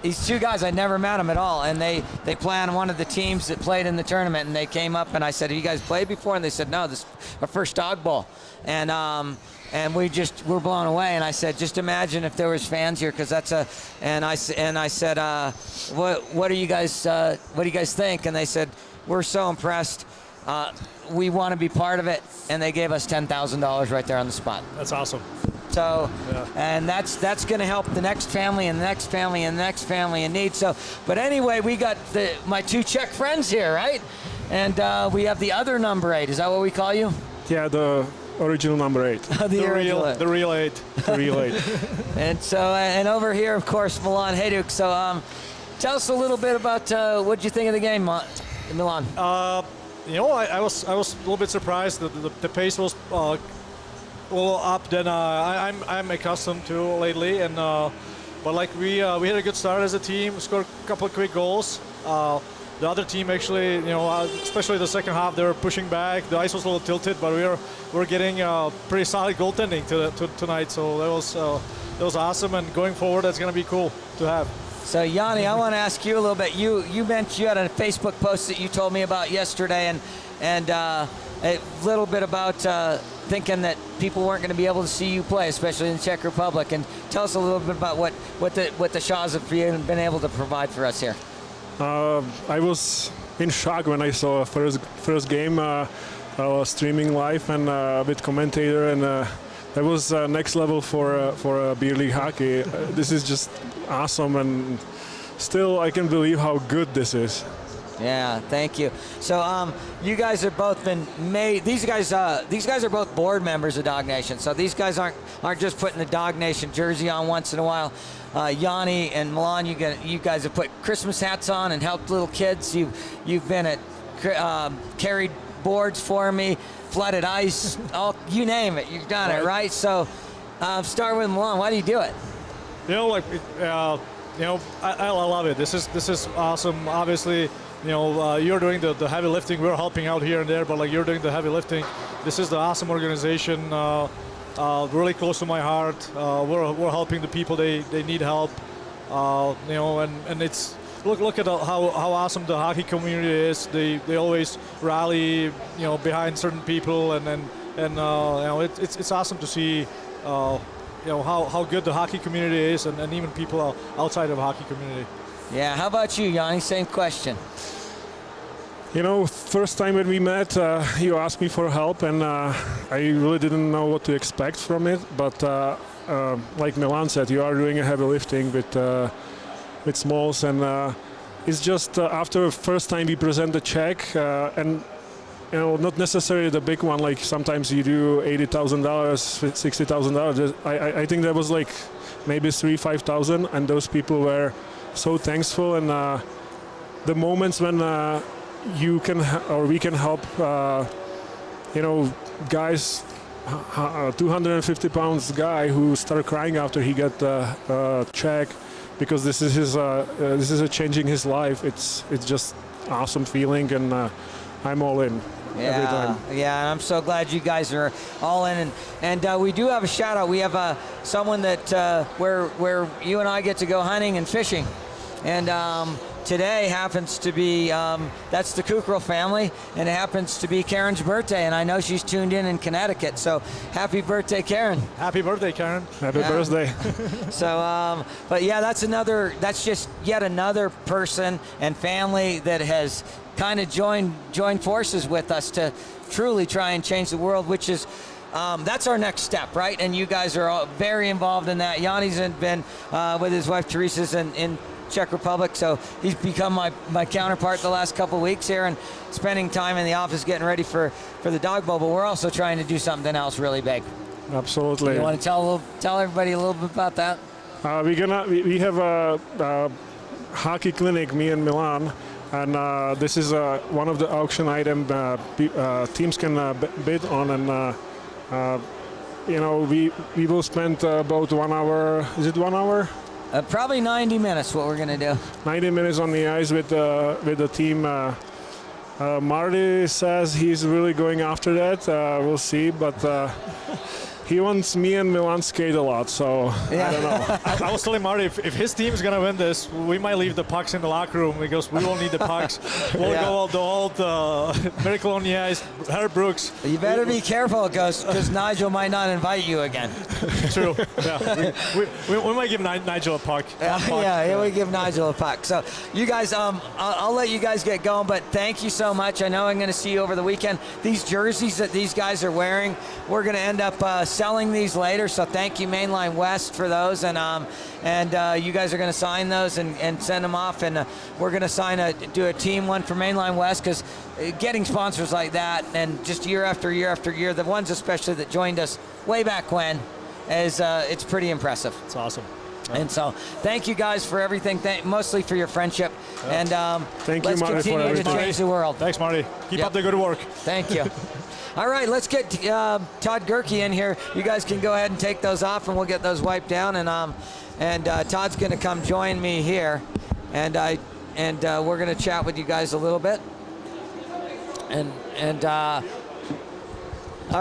these two guys, I'd never met them at all, and they play on one of the teams that played in the tournament, and they came up, and I said, have you guys played before? And they said, no, this is our first dog bowl. And we're blown away. And I said, just imagine if there was fans here, because and I said, what do you guys think? And they said, we're so impressed. We want to be part of it. And they gave us $10,000 right there on the spot. That's awesome. So, yeah. And that's going to help the next family and the next family and the next family in need. So, but anyway, we got my two Czech friends here, right? And we have the other number 8. Is that what we call you? Yeah, the original number 8. The real 8. The real 8. The real 8. And so, and over here, of course, Milan Hajduk. So, tell us a little bit about what did you think of the game, Milan? I was a little bit surprised that the pace was a little up than I'm accustomed to lately, and but like we had a good start as a team, scored a couple of quick goals. The other team actually, especially the second half, they were pushing back. The ice was a little tilted, but we're getting pretty solid goaltending tonight. So that was awesome, and going forward, that's going to be cool to have. So Yanni, I want to ask you a little bit. You mentioned you had a Facebook post that you told me about yesterday, and a little bit about thinking that people weren't going to be able to see you play, especially in the Czech Republic. And tell us a little bit about what the Shaws have been able to provide for us here. I was in shock when I saw first game. I was streaming live and with commentator, and that was next level for beer league hockey. This is just awesome, and still I can believe how good this is. Yeah, thank you. So you guys have both been made. These guys are both board members of Dog Nation. So these guys aren't just putting the Dog Nation jersey on once in a while. Yanni and Milan, you guys have put Christmas hats on and helped little kids. You've been at carried boards for me, flooded ice, you name it. You've done it, right? So start with Milan. Why do you do it? I love it. This is awesome. Obviously, you're doing the heavy lifting. We're helping out here and there, but like you're doing the heavy lifting. This is the awesome organization. Really close to my heart. We're helping the people. They need help. And it's look at how awesome the hockey community is. They always rally behind certain people, and it's awesome to see. How good the hockey community is, and even people outside of the hockey community. Yeah, how about you, Yanni? Same question. First time when we met, you asked me for help, and I really didn't know what to expect from it. But like Milan said, you are doing a heavy lifting with smalls, and it's just after first time we present the check, and not necessarily the big one, like sometimes you do $80,000, $60,000. I think that was like maybe 5,000, and those people were so thankful. And the moments when we can help, guys, 250 pounds guy who started crying after he got the check, because this is changing his life. It's just awesome feeling, and I'm all in. Every time. Yeah, and I'm so glad you guys are all in. And we do have a shout out. We have someone that where you and I get to go hunting and fishing, and today happens to be, that's the Kukral family, and it happens to be Karen's birthday, and I know she's tuned in Connecticut, so happy birthday, Karen. Happy birthday, Karen. Happy birthday. So, but yeah, that's just yet another person and family that has kind of joined forces with us to truly try and change the world, which is, that's our next step, right? And you guys are all very involved in that. Yanni's been with his wife Teresa's in Czech Republic, so he's become my counterpart the last couple weeks here and spending time in the office getting ready for the Dog Bowl, but we're also trying to do something else really big. Absolutely. You want to tell everybody a little bit about that? We have a hockey clinic, me and Milan, and this is one of the auction item teams can bid on, and we will spend about 1 hour. Is it 1 hour? Probably 90 minutes, what we're going to do. 90 minutes on the ice with the team. Marty says he's really going after that. We'll see, but he wants me and Milan skate a lot, so Yeah. I don't know. I was telling Marty, if his team is going to win this, we might leave the pucks in the locker room because we won't need the pucks. We'll Yeah. go all the old Miracle on the Ice, Herb Brooks. You better be careful, because Nigel might not invite you again. True. Yeah. We might give Nigel a puck. Yeah, we give Nigel a puck. So you guys, I'll let you guys get going, but thank you so much. I know I'm going to see you over the weekend. These jerseys that these guys are wearing, we're going to end up selling these later, so thank you Mainline West for those, and you guys are going to sign those and send them off, and we're going to do a team one for Mainline West, because getting sponsors like that and just year after year after year, the ones especially that joined us way back when, is it's pretty impressive. It's awesome. And so thank you guys for everything, mostly for your friendship, and Thank you, let's Marty, for continue to everything. change the world. Thanks, Marty. Keep Yep. up the good work. Thank you. All right, let's get Todd Gerke in here. You guys can go ahead and take those off, and we'll get those wiped down. And Todd's going to come join me here, and we're going to chat with you guys a little bit. And all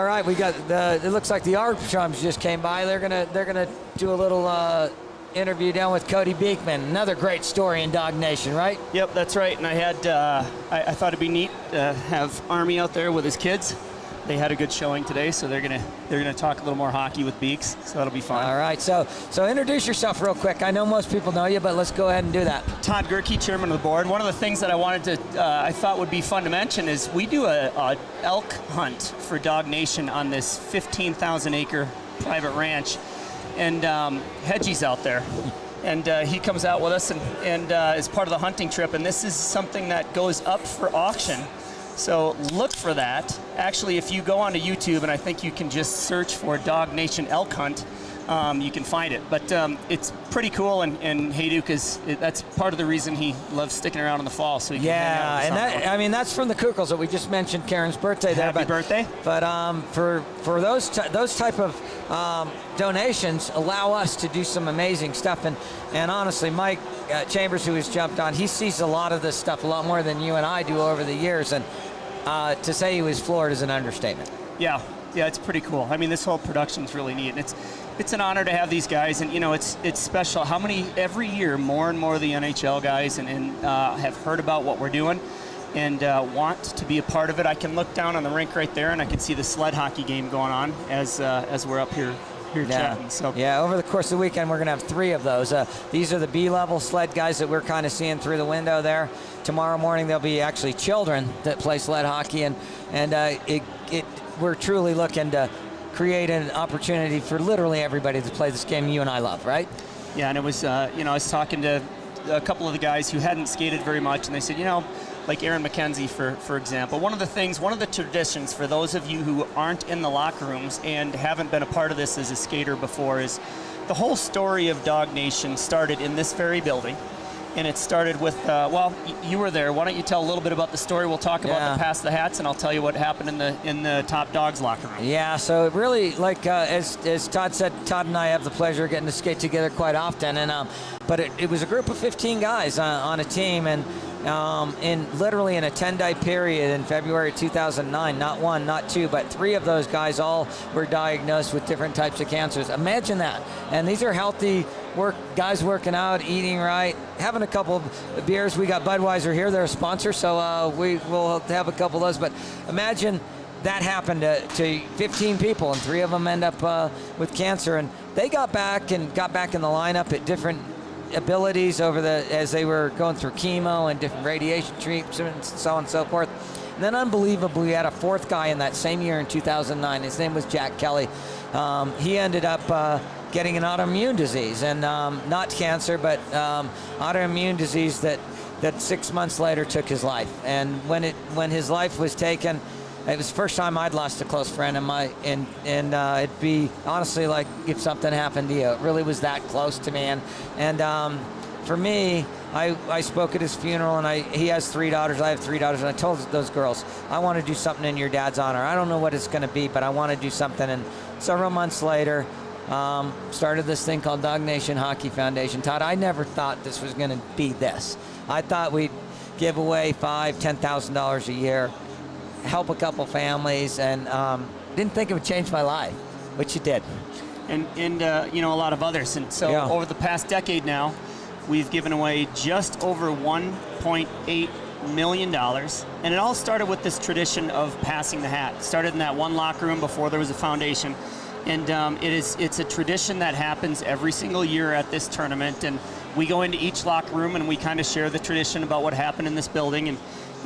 right, we got it looks like the Armstrongs just came by. They're gonna do a little interview down with Cody Beekman. Another great story in Dog Nation, right? Yep, that's right. And I had, I thought it'd be neat to have Army out there with his kids. They had a good showing today, so they're gonna talk a little more hockey with Beeks. So that'll be fun. All right, so introduce yourself real quick. I know most people know you, but let's go ahead and do that. Todd Gerke, chairman of the board. One of the things that I wanted to, I thought would be fun to mention is we do a elk hunt for Dog Nation on this 15,000 acre private ranch, and Hedgie's out there. And he comes out with us and is part of the hunting trip, and this is something that goes up for auction. So look for that. Actually, if you go onto YouTube, and I think you can just search for Dog Nation Elk Hunt, you can find it. But it's pretty cool, and Hayduk that's part of the reason he loves sticking around in the fall. So he can hang out Yeah, in the and summer. that's from the Kukrals that we just mentioned. Karen's birthday there. Happy birthday. But for those type of donations allow us to do some amazing stuff. And honestly, Mike Chambers, who has jumped on, he sees a lot of this stuff a lot more than you and I do over the years. And to say he was floored is an understatement. Yeah, it's pretty cool. I mean, this whole production's really neat, and it's an honor to have these guys, and it's special. How many every year more and more of the NHL guys and have heard about what we're doing and want to be a part of it. I can look down on the rink right there, and I can see the sled hockey game going on as we're up here chatting. So yeah, over the course of the weekend, we're going to have 3 of those. These are the B-level sled guys that we're kind of seeing through the window there. Tomorrow morning, there'll be actually children that play sled hockey, and we're truly looking to create an opportunity for literally everybody to play this game you and I love, right? yeah, and it was I was talking to a couple of the guys who hadn't skated very much, and they said, like Aaron McKenzie, for example, one of the traditions for those of you who aren't in the locker rooms and haven't been a part of this as a skater before is the whole story of Dog Nation started in this very building. And it started with, you were there. Why don't you tell a little bit about the story? We'll talk about the Pass the Hats, and I'll tell you what happened in the Top Dogs locker room. Yeah, so it really, like as Todd said, Todd and I have the pleasure of getting to skate together quite often. And but it was a group of 15 guys on a team, and literally in a 10-day period in February 2009, not 1, not 2, but 3 of those guys all were diagnosed with different types of cancers. Imagine that. And these are healthy guys working out, eating right, having a couple of beers. We got Budweiser here; they're a sponsor, so we will have a couple of those. But imagine that happened to 15 people, and 3 of them end up with cancer, and they got back in the lineup at different abilities as they were going through chemo and different radiation treatments and so on and so forth. And then unbelievably, we had a 4th guy in that same year in 2009. His name was Jack Kelly. He ended up getting an autoimmune disease, and not cancer, but autoimmune disease that 6 months later took his life. And when his life was taken, it was the first time I'd lost a close friend and it'd be honestly like if something happened to you. It really was that close to me. And for me, I spoke at his funeral, and he has 3 daughters, I have 3 daughters, and I told those girls, I want to do something in your dad's honor. I don't know what it's going to be, but I want to do something. And several months later, started this thing called Dog Nation Hockey Foundation. Todd, I never thought this was going to be this. I thought we'd give away $5,000, $10,000 a year, help a couple families, and didn't think it would change my life, which it did. And a lot of others. And so over the past decade now, we've given away just over $1.8 million. And it all started with this tradition of passing the hat. It started in that one locker room before there was a foundation. And it's a tradition that happens every single year at this tournament. And we go into each locker room and we kind of share the tradition about what happened in this building.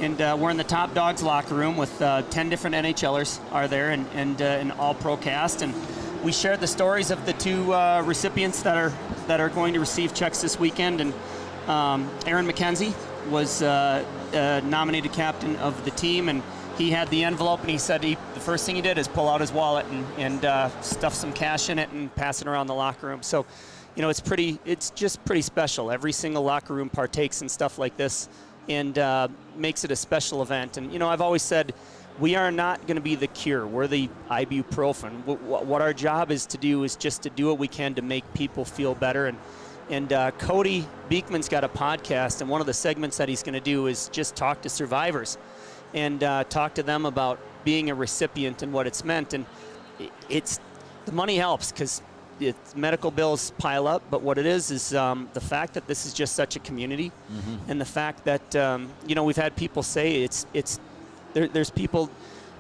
And we're in the top Dawgs locker room with 10 different NHLers are there and an all-pro cast. And we shared the stories of the 2 recipients that are going to receive checks this weekend. And Aaron McKenzie was nominated captain of the team, and he had the envelope, and he said the first thing he did is pull out his wallet and stuff some cash in it and pass it around the locker room. So, it's just pretty special. Every single locker room partakes in stuff like this and makes it a special event. And, I've always said we are not going to be the cure. We're the ibuprofen. What our job is to do is just to do what we can to make people feel better. And Cody Beekman's got a podcast, and one of the segments that he's going to do is just talk to survivors and talk to them about being a recipient and what it's meant. And the money helps because medical bills pile up, but what it is the fact that this is just such a community, and the fact that we've had people say there's people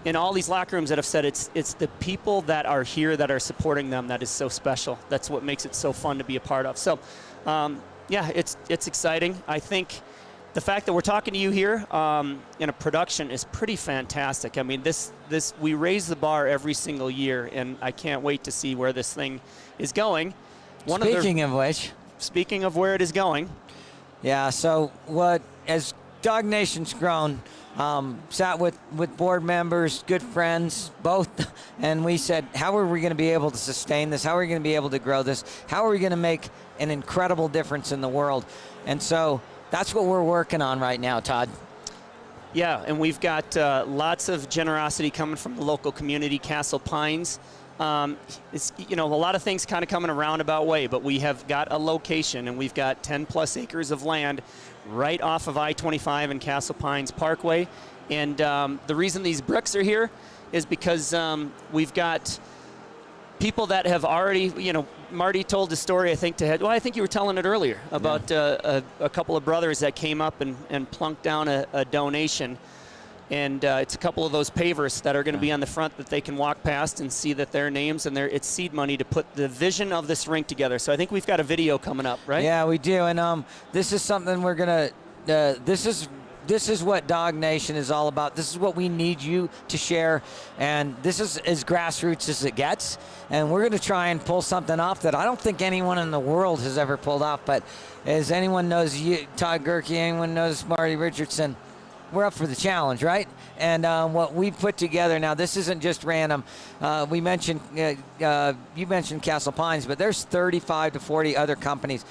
in all these locker rooms that have said it's the people that are here that are supporting them that is so special. That's what makes it so fun to be a part of. So it's exciting. I think the fact that we're talking to you here in a production is pretty fantastic. I mean, this we raise the bar every single year, and I can't wait to see where this thing is going. Speaking of where it is going. Yeah, so as Dog Nation's grown, sat with board members, good friends, both, and we said, how are we going to be able to sustain this? How are we going to be able to grow this? How are we going to make an incredible difference in the world? And so that's what we're working on right now, Todd. Yeah, and we've got lots of generosity coming from the local community, Castle Pines. It's a lot of things kind of coming a roundabout way, but we have got a location, and we've got 10+ acres of land right off of I-25 and Castle Pines Parkway. And the reason these bricks are here is because we've got people that have already, Marty told the story, I think you were telling it earlier about a couple of brothers that came up and plunked down a donation. And it's a couple of those pavers that are going to be on the front that they can walk past and see that their names, and it's seed money to put the vision of this rink together. So I think we've got a video coming up, right? Yeah, we do. And this is something we're going to, this is what Dog Nation is all about. This is what we need you to share. And this is as grassroots as it gets. And we're going to try and pull something off that I don't think anyone in the world has ever pulled off. But as anyone knows, Todd Gerke, anyone knows Marty Richardson, we're up for the challenge, right? And what we put together now, this isn't just random. You mentioned Castle Pines, but there's 35 to 40 other companies,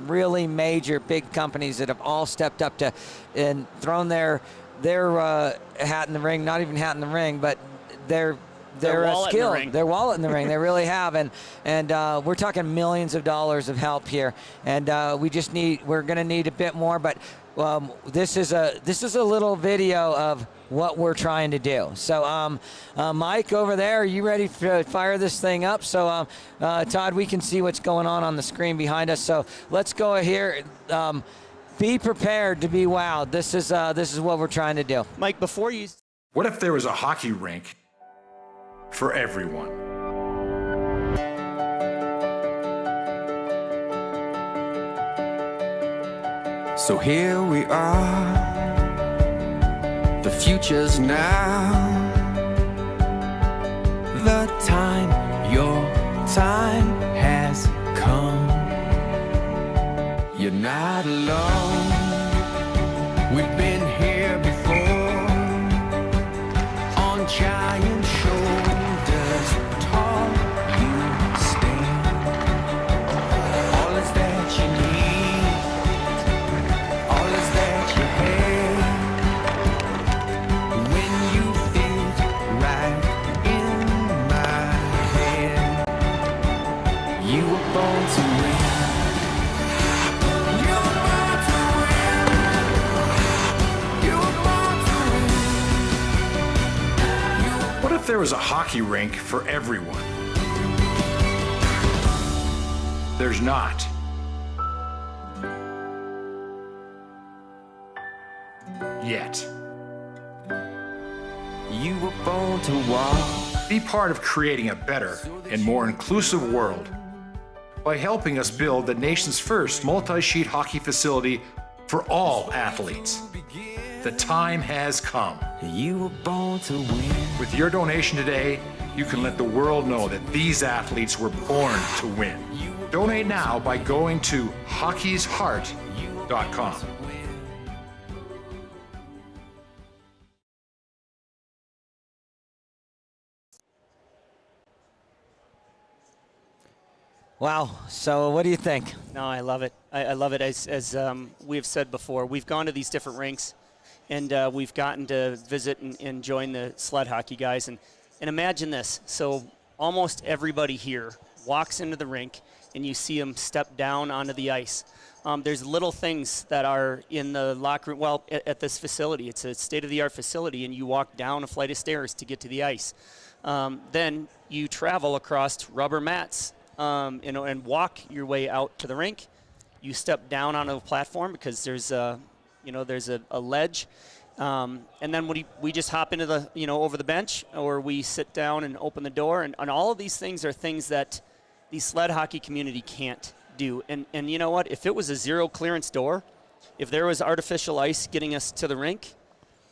really major, big companies that have all stepped up to and thrown their hat in the ring. Not even hat in the ring, but their they're wallet in the skilled. ring. Their wallet in the ring. They really have, and we're talking millions of dollars of help here, and we're going to need a bit more, but this is a little video of what we're trying to do. So Mike over there, are you ready to fire this thing up? So Todd, we can see what's going on the screen behind us. So let's go here. Be prepared to be wowed. This is what we're trying to do. Mike, before you... What if there was a hockey rink for everyone? So here we are, the future's now. The time, your time has come. You're not alone, we've been here before. On giant shoulders, tall you stand. All is that you need, all is that you have. When you fit right in my hand, you were born to win. You were born to win. You were born to win. What if there was a hockey rink for everyone? There's not. Yet. You were born to walk. Be part of creating a better and more inclusive world by helping us build the nation's first multi-sheet hockey facility for all athletes. The time has come. You were born to win. With your donation today, you can let the world know that these athletes were born to win. Donate now by going to hockeysheart.com. Wow. So what do you think? No, I love it. I love it. As we've said before, we've gone to these different rinks, and we've gotten to visit and join the sled hockey guys. And imagine this. So almost everybody here walks into the rink, and you see them step down onto the ice. There's little things that are in the locker room. Well, at this facility, it's a state-of-the-art facility, and you walk down a flight of stairs to get to the ice. Then you travel across rubber mats, and walk your way out to the rink. You step down onto a platform because there's a ledge, and then we just hop into the over the bench, or we sit down and open the door, and all of these things are things that the sled hockey community can't do. And you know what? If it was a zero clearance door, if there was artificial ice getting us to the rink,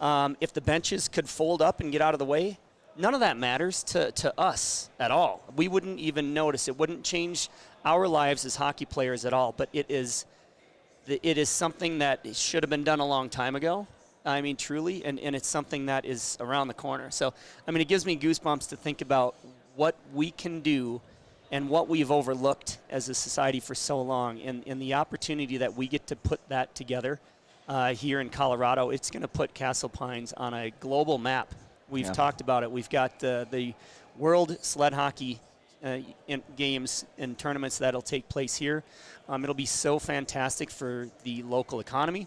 if the benches could fold up and get out of the way, none of that matters to us at all. We wouldn't even notice. It wouldn't change our lives as hockey players at all. But it is something that should have been done a long time ago. I mean, truly, and it's something that is around the corner. So, I mean, it gives me goosebumps to think about what we can do and what we've overlooked as a society for so long, and the opportunity that we get to put that together here in Colorado. It's going to put Castle Pines on a global map. We've talked about it. We've got the World Sled Hockey games and tournaments that'll take place here. It'll be so fantastic for the local economy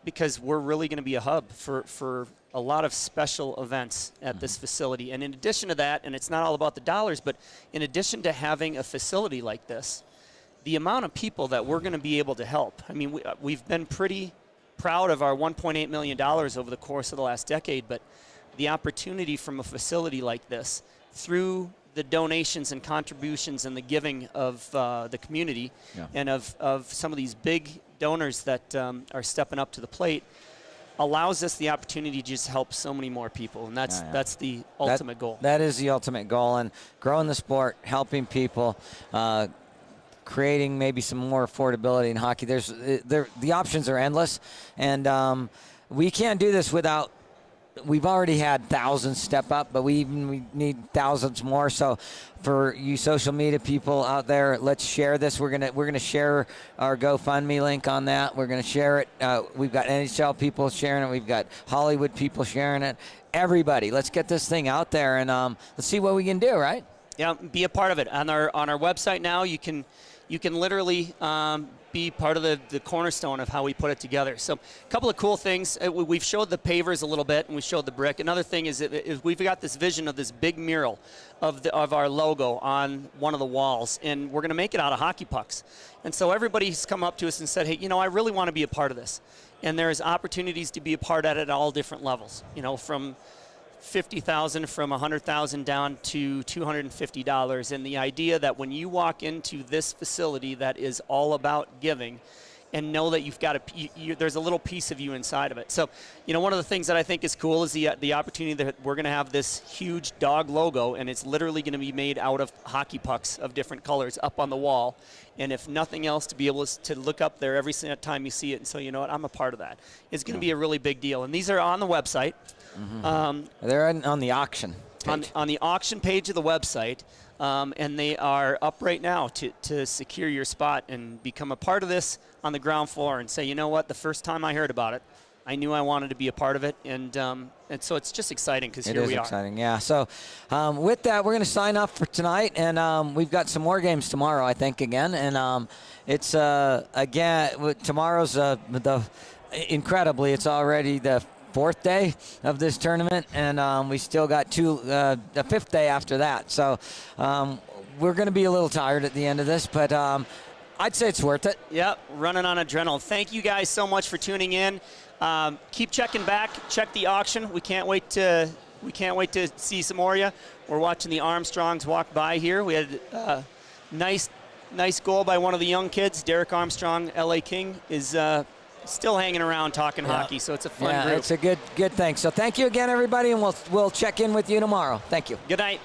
because we're really going to be a hub for a lot of special events at this facility. And in addition to that, and it's not all about the dollars, but in addition to having a facility like this, the amount of people that we're going to be able to help. I mean, we've been pretty proud of our $1.8 million over the course of the last decade, but the opportunity from a facility like this, through the donations and contributions and the giving of the community and of some of these big donors that are stepping up to the plate, allows us the opportunity to just help so many more people, and that's the ultimate goal. That is the ultimate goal, and growing the sport, helping people, creating maybe some more affordability in hockey. The options are endless, and we can't do this without we've already had thousands step up, but we need thousands more. So for you social media people out there, let's share this. We're gonna share our GoFundMe link on that. We're gonna share it. We've got NHL people sharing it. We've got Hollywood people sharing it. Everybody, let's get this thing out there, and let's see what we can do, right? Yeah, be a part of it. On our website now, you can literally be part of the cornerstone of how we put it together. So a couple of cool things. We've showed the pavers a little bit, and we showed the brick. Another thing is we've got this vision of this big mural of our logo on one of the walls, and we're going to make it out of hockey pucks. And so everybody's come up to us and said, hey, I really want to be a part of this. And there's opportunities to be a part at all different levels, from $50,000, from $100,000 down to $250. And the idea that when you walk into this facility that is all about giving, and know that you've got there's a little piece of you inside of it. So, one of the things that I think is cool is the opportunity that we're going to have this huge DAWG logo, and it's literally going to be made out of hockey pucks of different colors up on the wall. And if nothing else, to be able to look up there every time you see it and say, I'm a part of that. It's going to be a really big deal. And these are on the website. Mm-hmm. They're on the auction page. On the auction page of the website. And they are up right now to secure your spot and become a part of this on the ground floor and say, the first time I heard about it, I knew I wanted to be a part of it. And so it's just exciting because here we are. It is exciting, yeah. So with that, we're going to sign off for tonight. And we've got some more games tomorrow, I think, again. And it's, again, tomorrow's incredibly, it's already the fourth day of this tournament, and we still got the fifth day after that. So we're going to be a little tired at the end of this, but I'd say it's worth it. Yep, running on adrenaline. Thank you guys so much for tuning in. Keep checking back. Check the auction. We can't wait to see some more of you. We're watching the Armstrongs walk by here. We had a nice goal by one of the young kids. Derek Armstrong, LA King, is still hanging around talking hockey, so it's a fun group. It's a good thing. So thank you again, everybody, and we'll check in with you tomorrow. Thank you. Good night.